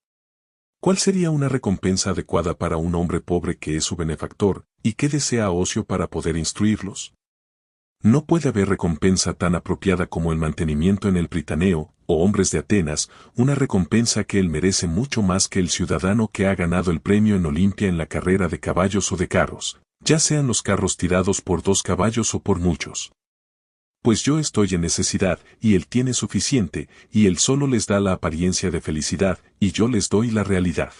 ¿Cuál sería una recompensa adecuada para un hombre pobre que es su benefactor, y que desea ocio para poder instruirlos? No puede haber recompensa tan apropiada como el mantenimiento en el Pritaneo, oh hombres de Atenas, una recompensa que él merece mucho más que el ciudadano que ha ganado el premio en Olimpia en la carrera de caballos o de carros, ya sean los carros tirados por 2 caballos o por muchos. Pues yo estoy en necesidad, y él tiene suficiente, y él solo les da la apariencia de felicidad, y yo les doy la realidad.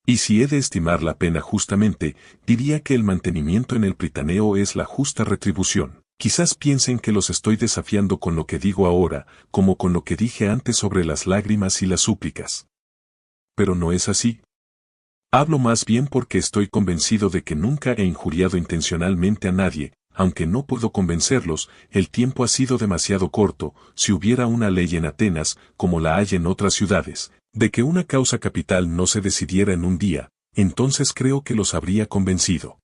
Y si he de estimar la pena justamente, diría que el mantenimiento en el Pritaneo es la justa retribución. Quizás piensen que los estoy desafiando con lo que digo ahora, como con lo que dije antes sobre las lágrimas y las súplicas. Pero no es así. Hablo más bien porque estoy convencido de que nunca he injuriado intencionalmente a nadie. Aunque no puedo convencerlos, el tiempo ha sido demasiado corto. Si hubiera una ley en Atenas, como la hay en otras ciudades, de que una causa capital no se decidiera en un día, entonces creo que los habría convencido.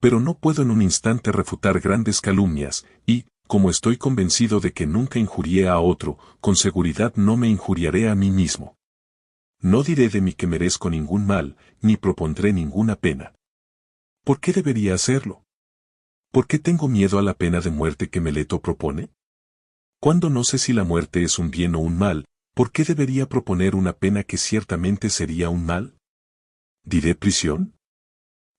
Pero no puedo en un instante refutar grandes calumnias, y, como estoy convencido de que nunca injurié a otro, con seguridad no me injuriaré a mí mismo. No diré de mí que merezco ningún mal, ni propondré ninguna pena. ¿Por qué debería hacerlo? ¿Por qué tengo miedo a la pena de muerte que Meleto propone? Cuando no sé si la muerte es un bien o un mal, ¿por qué debería proponer una pena que ciertamente sería un mal? ¿Diré prisión?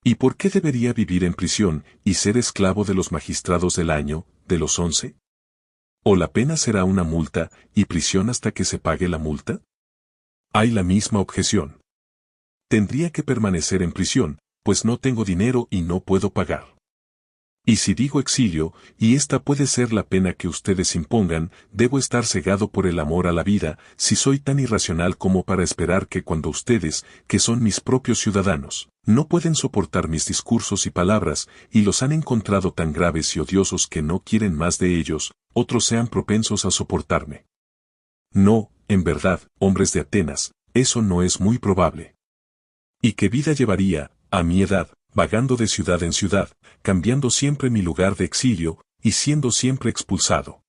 ¿Y por qué debería vivir en prisión y ser esclavo de los magistrados del año, de los 11? ¿O la pena será una multa y prisión hasta que se pague la multa? Hay la misma objeción. Tendría que permanecer en prisión, pues no tengo dinero y no puedo pagar. Y si digo exilio, y esta puede ser la pena que ustedes impongan, debo estar cegado por el amor a la vida, si soy tan irracional como para esperar que cuando ustedes, que son mis propios ciudadanos, no pueden soportar mis discursos y palabras, y los han encontrado tan graves y odiosos que no quieren más de ellos, otros sean propensos a soportarme. No, en verdad, hombres de Atenas, eso no es muy probable. ¿Y qué vida llevaría, a mi edad, vagando de ciudad en ciudad, cambiando siempre mi lugar de exilio, y siendo siempre expulsado?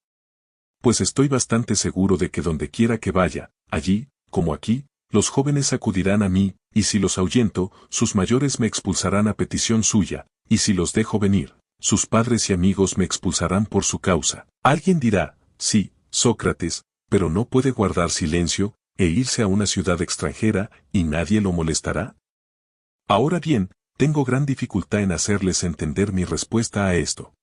Pues estoy bastante seguro de que donde quiera que vaya, allí, como aquí, los jóvenes acudirán a mí, y si los ahuyento, sus mayores me expulsarán a petición suya, y si los dejo venir, sus padres y amigos me expulsarán por su causa. Alguien dirá, sí, Sócrates, pero no puede guardar silencio, e irse a una ciudad extranjera, y nadie lo molestará. Ahora bien, tengo gran dificultad en hacerles entender mi respuesta a esto.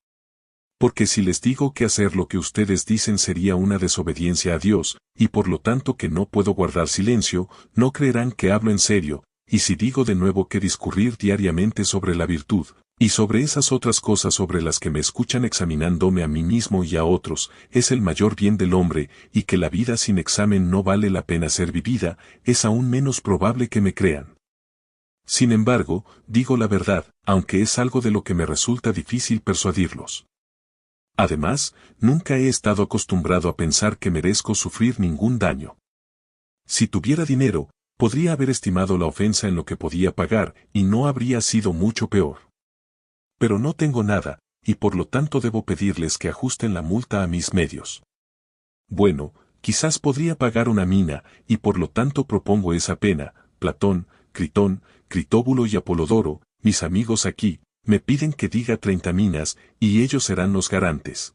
Porque si les digo que hacer lo que ustedes dicen sería una desobediencia a Dios, y por lo tanto que no puedo guardar silencio, no creerán que hablo en serio, y si digo de nuevo que discurrir diariamente sobre la virtud, y sobre esas otras cosas sobre las que me escuchan examinándome a mí mismo y a otros, es el mayor bien del hombre, y que la vida sin examen no vale la pena ser vivida, es aún menos probable que me crean. Sin embargo, digo la verdad, aunque es algo de lo que me resulta difícil persuadirlos. Además, nunca he estado acostumbrado a pensar que merezco sufrir ningún daño. Si tuviera dinero, podría haber estimado la ofensa en lo que podía pagar, y no habría sido mucho peor. Pero no tengo nada, y por lo tanto debo pedirles que ajusten la multa a mis medios. Bueno, quizás podría pagar una mina, y por lo tanto propongo esa pena. Platón, Critón, Critóbulo y Apolodoro, mis amigos aquí, me piden que diga 30 minas, y ellos serán los garantes.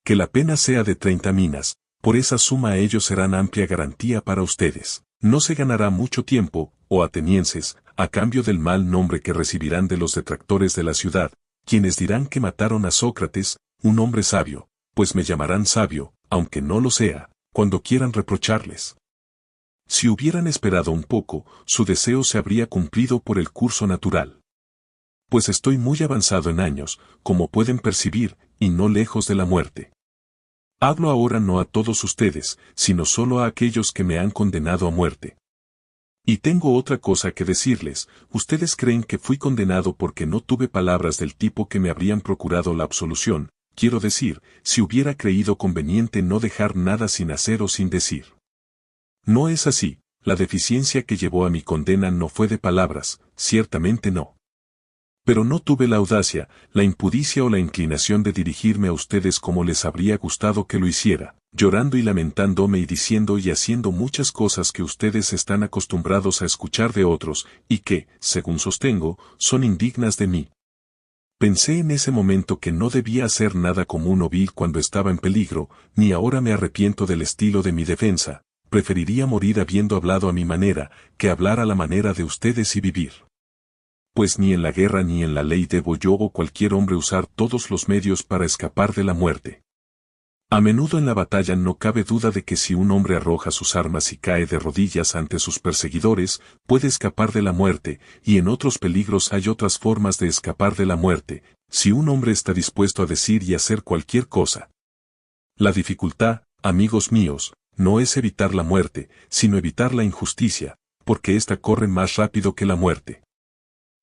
Que la pena sea de 30 minas, por esa suma ellos serán amplia garantía para ustedes. No se ganará mucho tiempo, oh atenienses, a cambio del mal nombre que recibirán de los detractores de la ciudad, quienes dirán que mataron a Sócrates, un hombre sabio, pues me llamarán sabio, aunque no lo sea, cuando quieran reprocharles. Si hubieran esperado un poco, su deseo se habría cumplido por el curso natural. Pues estoy muy avanzado en años, como pueden percibir, y no lejos de la muerte. Hablo ahora no a todos ustedes, sino solo a aquellos que me han condenado a muerte. Y tengo otra cosa que decirles, ustedes creen que fui condenado porque no tuve palabras del tipo que me habrían procurado la absolución, quiero decir, si hubiera creído conveniente no dejar nada sin hacer o sin decir. No es así, la deficiencia que llevó a mi condena no fue de palabras, ciertamente no. Pero no tuve la audacia, la impudicia o la inclinación de dirigirme a ustedes como les habría gustado que lo hiciera, llorando y lamentándome y diciendo y haciendo muchas cosas que ustedes están acostumbrados a escuchar de otros, y que, según sostengo, son indignas de mí. Pensé en ese momento que no debía hacer nada común o vil cuando estaba en peligro, ni ahora me arrepiento del estilo de mi defensa. Preferiría morir habiendo hablado a mi manera, que hablar a la manera de ustedes y vivir. Pues ni en la guerra ni en la ley debo yo o cualquier hombre usar todos los medios para escapar de la muerte. A menudo en la batalla no cabe duda de que si un hombre arroja sus armas y cae de rodillas ante sus perseguidores, puede escapar de la muerte, y en otros peligros hay otras formas de escapar de la muerte, si un hombre está dispuesto a decir y hacer cualquier cosa. La dificultad, amigos míos, no es evitar la muerte, sino evitar la injusticia, porque ésta corre más rápido que la muerte.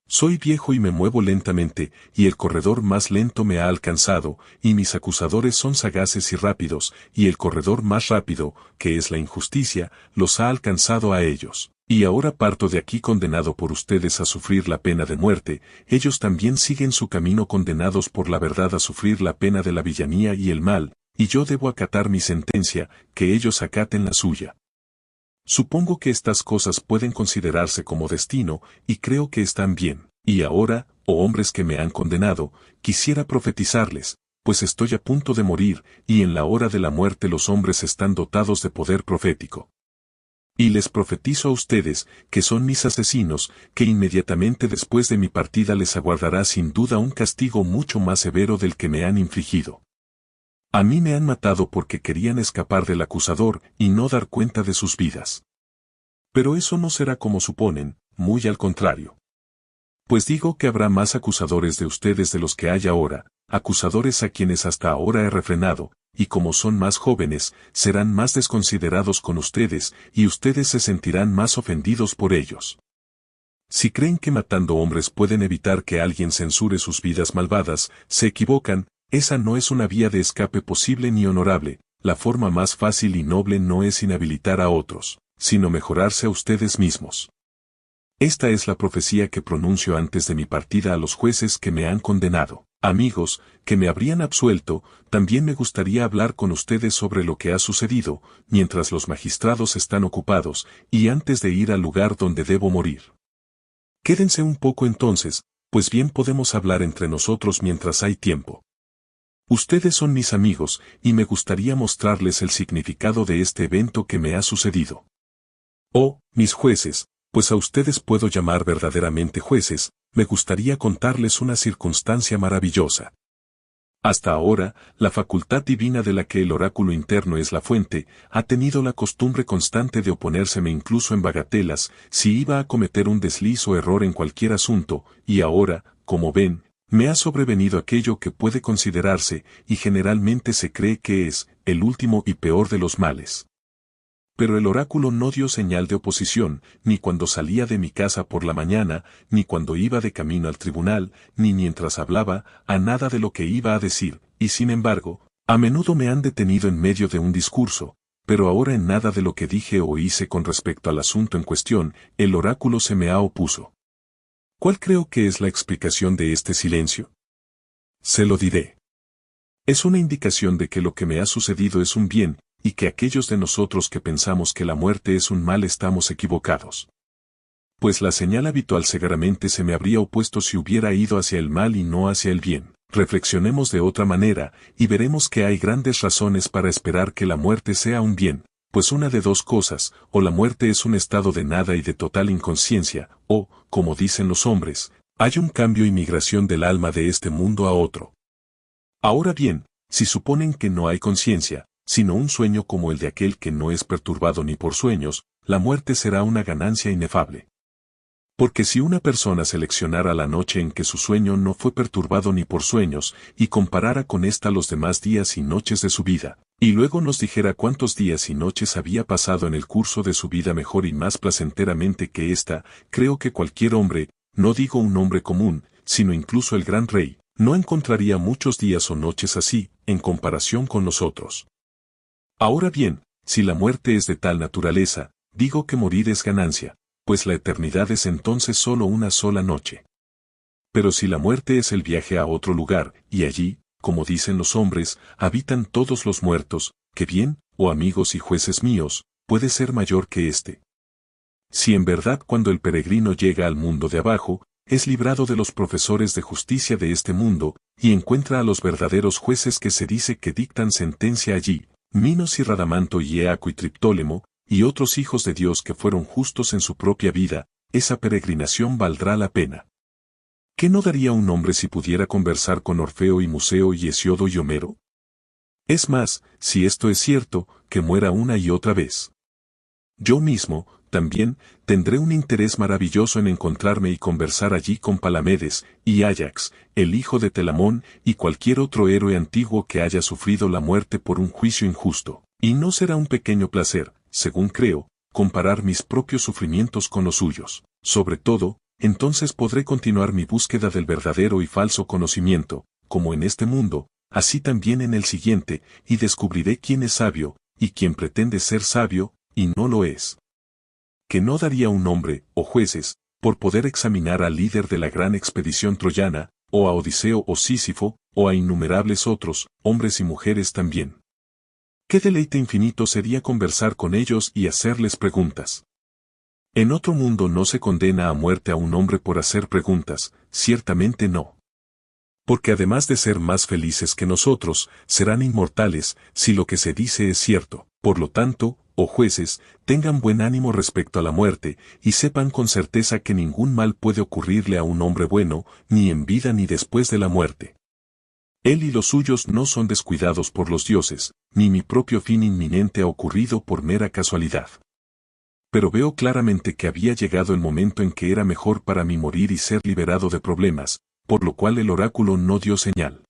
Soy viejo y me muevo lentamente, y el corredor más lento me ha alcanzado, y mis acusadores son sagaces y rápidos, y el corredor más rápido, que es la injusticia, los ha alcanzado a ellos. Y ahora parto de aquí condenado por ustedes a sufrir la pena de muerte, ellos también siguen su camino condenados por la verdad a sufrir la pena de la villanía y el mal, y yo debo acatar mi sentencia, que ellos acaten la suya. Supongo que estas cosas pueden considerarse como destino, y creo que están bien. Y ahora, oh hombres que me han condenado, quisiera profetizarles, pues estoy a punto de morir, y en la hora de la muerte los hombres están dotados de poder profético. Y les profetizo a ustedes, que son mis asesinos, que inmediatamente después de mi partida les aguardará sin duda un castigo mucho más severo del que me han infligido. A mí me han matado porque querían escapar del acusador y no dar cuenta de sus vidas. Pero eso no será como suponen, muy al contrario. Pues digo que habrá más acusadores de ustedes de los que hay ahora, acusadores a quienes hasta ahora he refrenado, y como son más jóvenes, serán más desconsiderados con ustedes, y ustedes se sentirán más ofendidos por ellos. Si creen que matando hombres pueden evitar que alguien censure sus vidas malvadas, se equivocan. Esa no es una vía de escape posible ni honorable, la forma más fácil y noble no es inhabilitar a otros, sino mejorarse a ustedes mismos. Esta es la profecía que pronuncio antes de mi partida a los jueces que me han condenado. Amigos, que me habrían absuelto, también me gustaría hablar con ustedes sobre lo que ha sucedido, mientras los magistrados están ocupados, y antes de ir al lugar donde debo morir. Quédense un poco entonces, pues bien podemos hablar entre nosotros mientras hay tiempo. Ustedes son mis amigos, y me gustaría mostrarles el significado de este evento que me ha sucedido. Oh, mis jueces, pues a ustedes puedo llamar verdaderamente jueces, me gustaría contarles una circunstancia maravillosa. Hasta ahora, la facultad divina de la que el oráculo interno es la fuente, ha tenido la costumbre constante de oponérseme incluso en bagatelas, si iba a cometer un desliz o error en cualquier asunto, y ahora, como ven, me ha sobrevenido aquello que puede considerarse, y generalmente se cree que es, el último y peor de los males. Pero el oráculo no dio señal de oposición, ni cuando salía de mi casa por la mañana, ni cuando iba de camino al tribunal, ni mientras hablaba, a nada de lo que iba a decir, y sin embargo, a menudo me han detenido en medio de un discurso, pero ahora en nada de lo que dije o hice con respecto al asunto en cuestión, el oráculo se me ha opuso. ¿Cuál creo que es la explicación de este silencio? Se lo diré. Es una indicación de que lo que me ha sucedido es un bien, y que aquellos de nosotros que pensamos que la muerte es un mal estamos equivocados. Pues la señal habitual seguramente se me habría opuesto si hubiera ido hacia el mal y no hacia el bien. Reflexionemos de otra manera, y veremos que hay grandes razones para esperar que la muerte sea un bien. Pues una de dos cosas, o la muerte es un estado de nada y de total inconsciencia, o, como dicen los hombres, hay un cambio y migración del alma de este mundo a otro. Ahora bien, si suponen que no hay conciencia, sino un sueño como el de aquel que no es perturbado ni por sueños, la muerte será una ganancia inefable. Porque si una persona seleccionara la noche en que su sueño no fue perturbado ni por sueños, y comparara con ésta los demás días y noches de su vida, y luego nos dijera cuántos días y noches había pasado en el curso de su vida mejor y más placenteramente que ésta, creo que cualquier hombre, no digo un hombre común, sino incluso el gran rey, no encontraría muchos días o noches así, en comparación con nosotros. Ahora bien, si la muerte es de tal naturaleza, digo que morir es ganancia, pues la eternidad es entonces solo una sola noche. Pero si la muerte es el viaje a otro lugar, y allí, como dicen los hombres, habitan todos los muertos, que bien, oh amigos y jueces míos, puede ser mayor que éste. Si en verdad cuando el peregrino llega al mundo de abajo, es librado de los profesores de justicia de este mundo, y encuentra a los verdaderos jueces que se dice que dictan sentencia allí, Minos y Radamanto y Eaco y Triptólemo, y otros hijos de Dios que fueron justos en su propia vida, esa peregrinación valdrá la pena. ¿Qué no daría un hombre si pudiera conversar con Orfeo y Museo y Hesiodo y Homero? Es más, si esto es cierto, que muera una y otra vez. Yo mismo, también, tendré un interés maravilloso en encontrarme y conversar allí con Palamedes, y Áyax, el hijo de Telamón, y cualquier otro héroe antiguo que haya sufrido la muerte por un juicio injusto. Y no será un pequeño placer, según creo, comparar mis propios sufrimientos con los suyos, sobre todo, entonces podré continuar mi búsqueda del verdadero y falso conocimiento, como en este mundo, así también en el siguiente, y descubriré quién es sabio, y quién pretende ser sabio, y no lo es. Que no daría un hombre, o jueces, por poder examinar al líder de la gran expedición troyana, o a Odiseo o Sísifo, o a innumerables otros, hombres y mujeres también. Qué deleite infinito sería conversar con ellos y hacerles preguntas. En otro mundo no se condena a muerte a un hombre por hacer preguntas, ciertamente no. Porque además de ser más felices que nosotros, serán inmortales, si lo que se dice es cierto. Por lo tanto, oh jueces, tengan buen ánimo respecto a la muerte, y sepan con certeza que ningún mal puede ocurrirle a un hombre bueno, ni en vida ni después de la muerte. Él y los suyos no son descuidados por los dioses, ni mi propio fin inminente ha ocurrido por mera casualidad. Pero veo claramente que había llegado el momento en que era mejor para mí morir y ser liberado de problemas, por lo cual el oráculo no dio señal.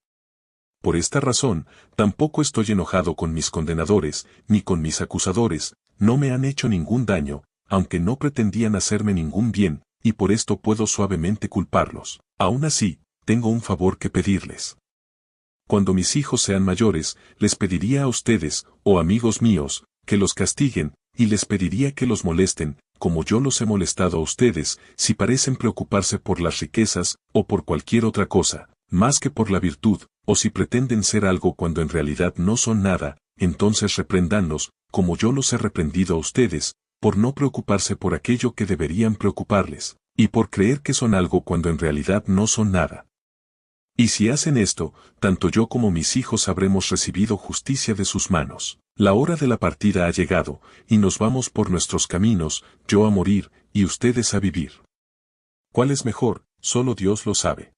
Por esta razón, tampoco estoy enojado con mis condenadores, ni con mis acusadores, no me han hecho ningún daño, aunque no pretendían hacerme ningún bien, y por esto puedo suavemente culparlos. Aún así, tengo un favor que pedirles. Cuando mis hijos sean mayores, les pediría a ustedes, oh amigos míos, que los castiguen, y les pediría que los molesten, como yo los he molestado a ustedes, si parecen preocuparse por las riquezas, o por cualquier otra cosa, más que por la virtud, o si pretenden ser algo cuando en realidad no son nada, entonces repréndanlos, como yo los he reprendido a ustedes, por no preocuparse por aquello que deberían preocuparles, y por creer que son algo cuando en realidad no son nada. Y si hacen esto, tanto yo como mis hijos habremos recibido justicia de sus manos. La hora de la partida ha llegado, y nos vamos por nuestros caminos, yo a morir, y ustedes a vivir. ¿Cuál es mejor? Solo Dios lo sabe.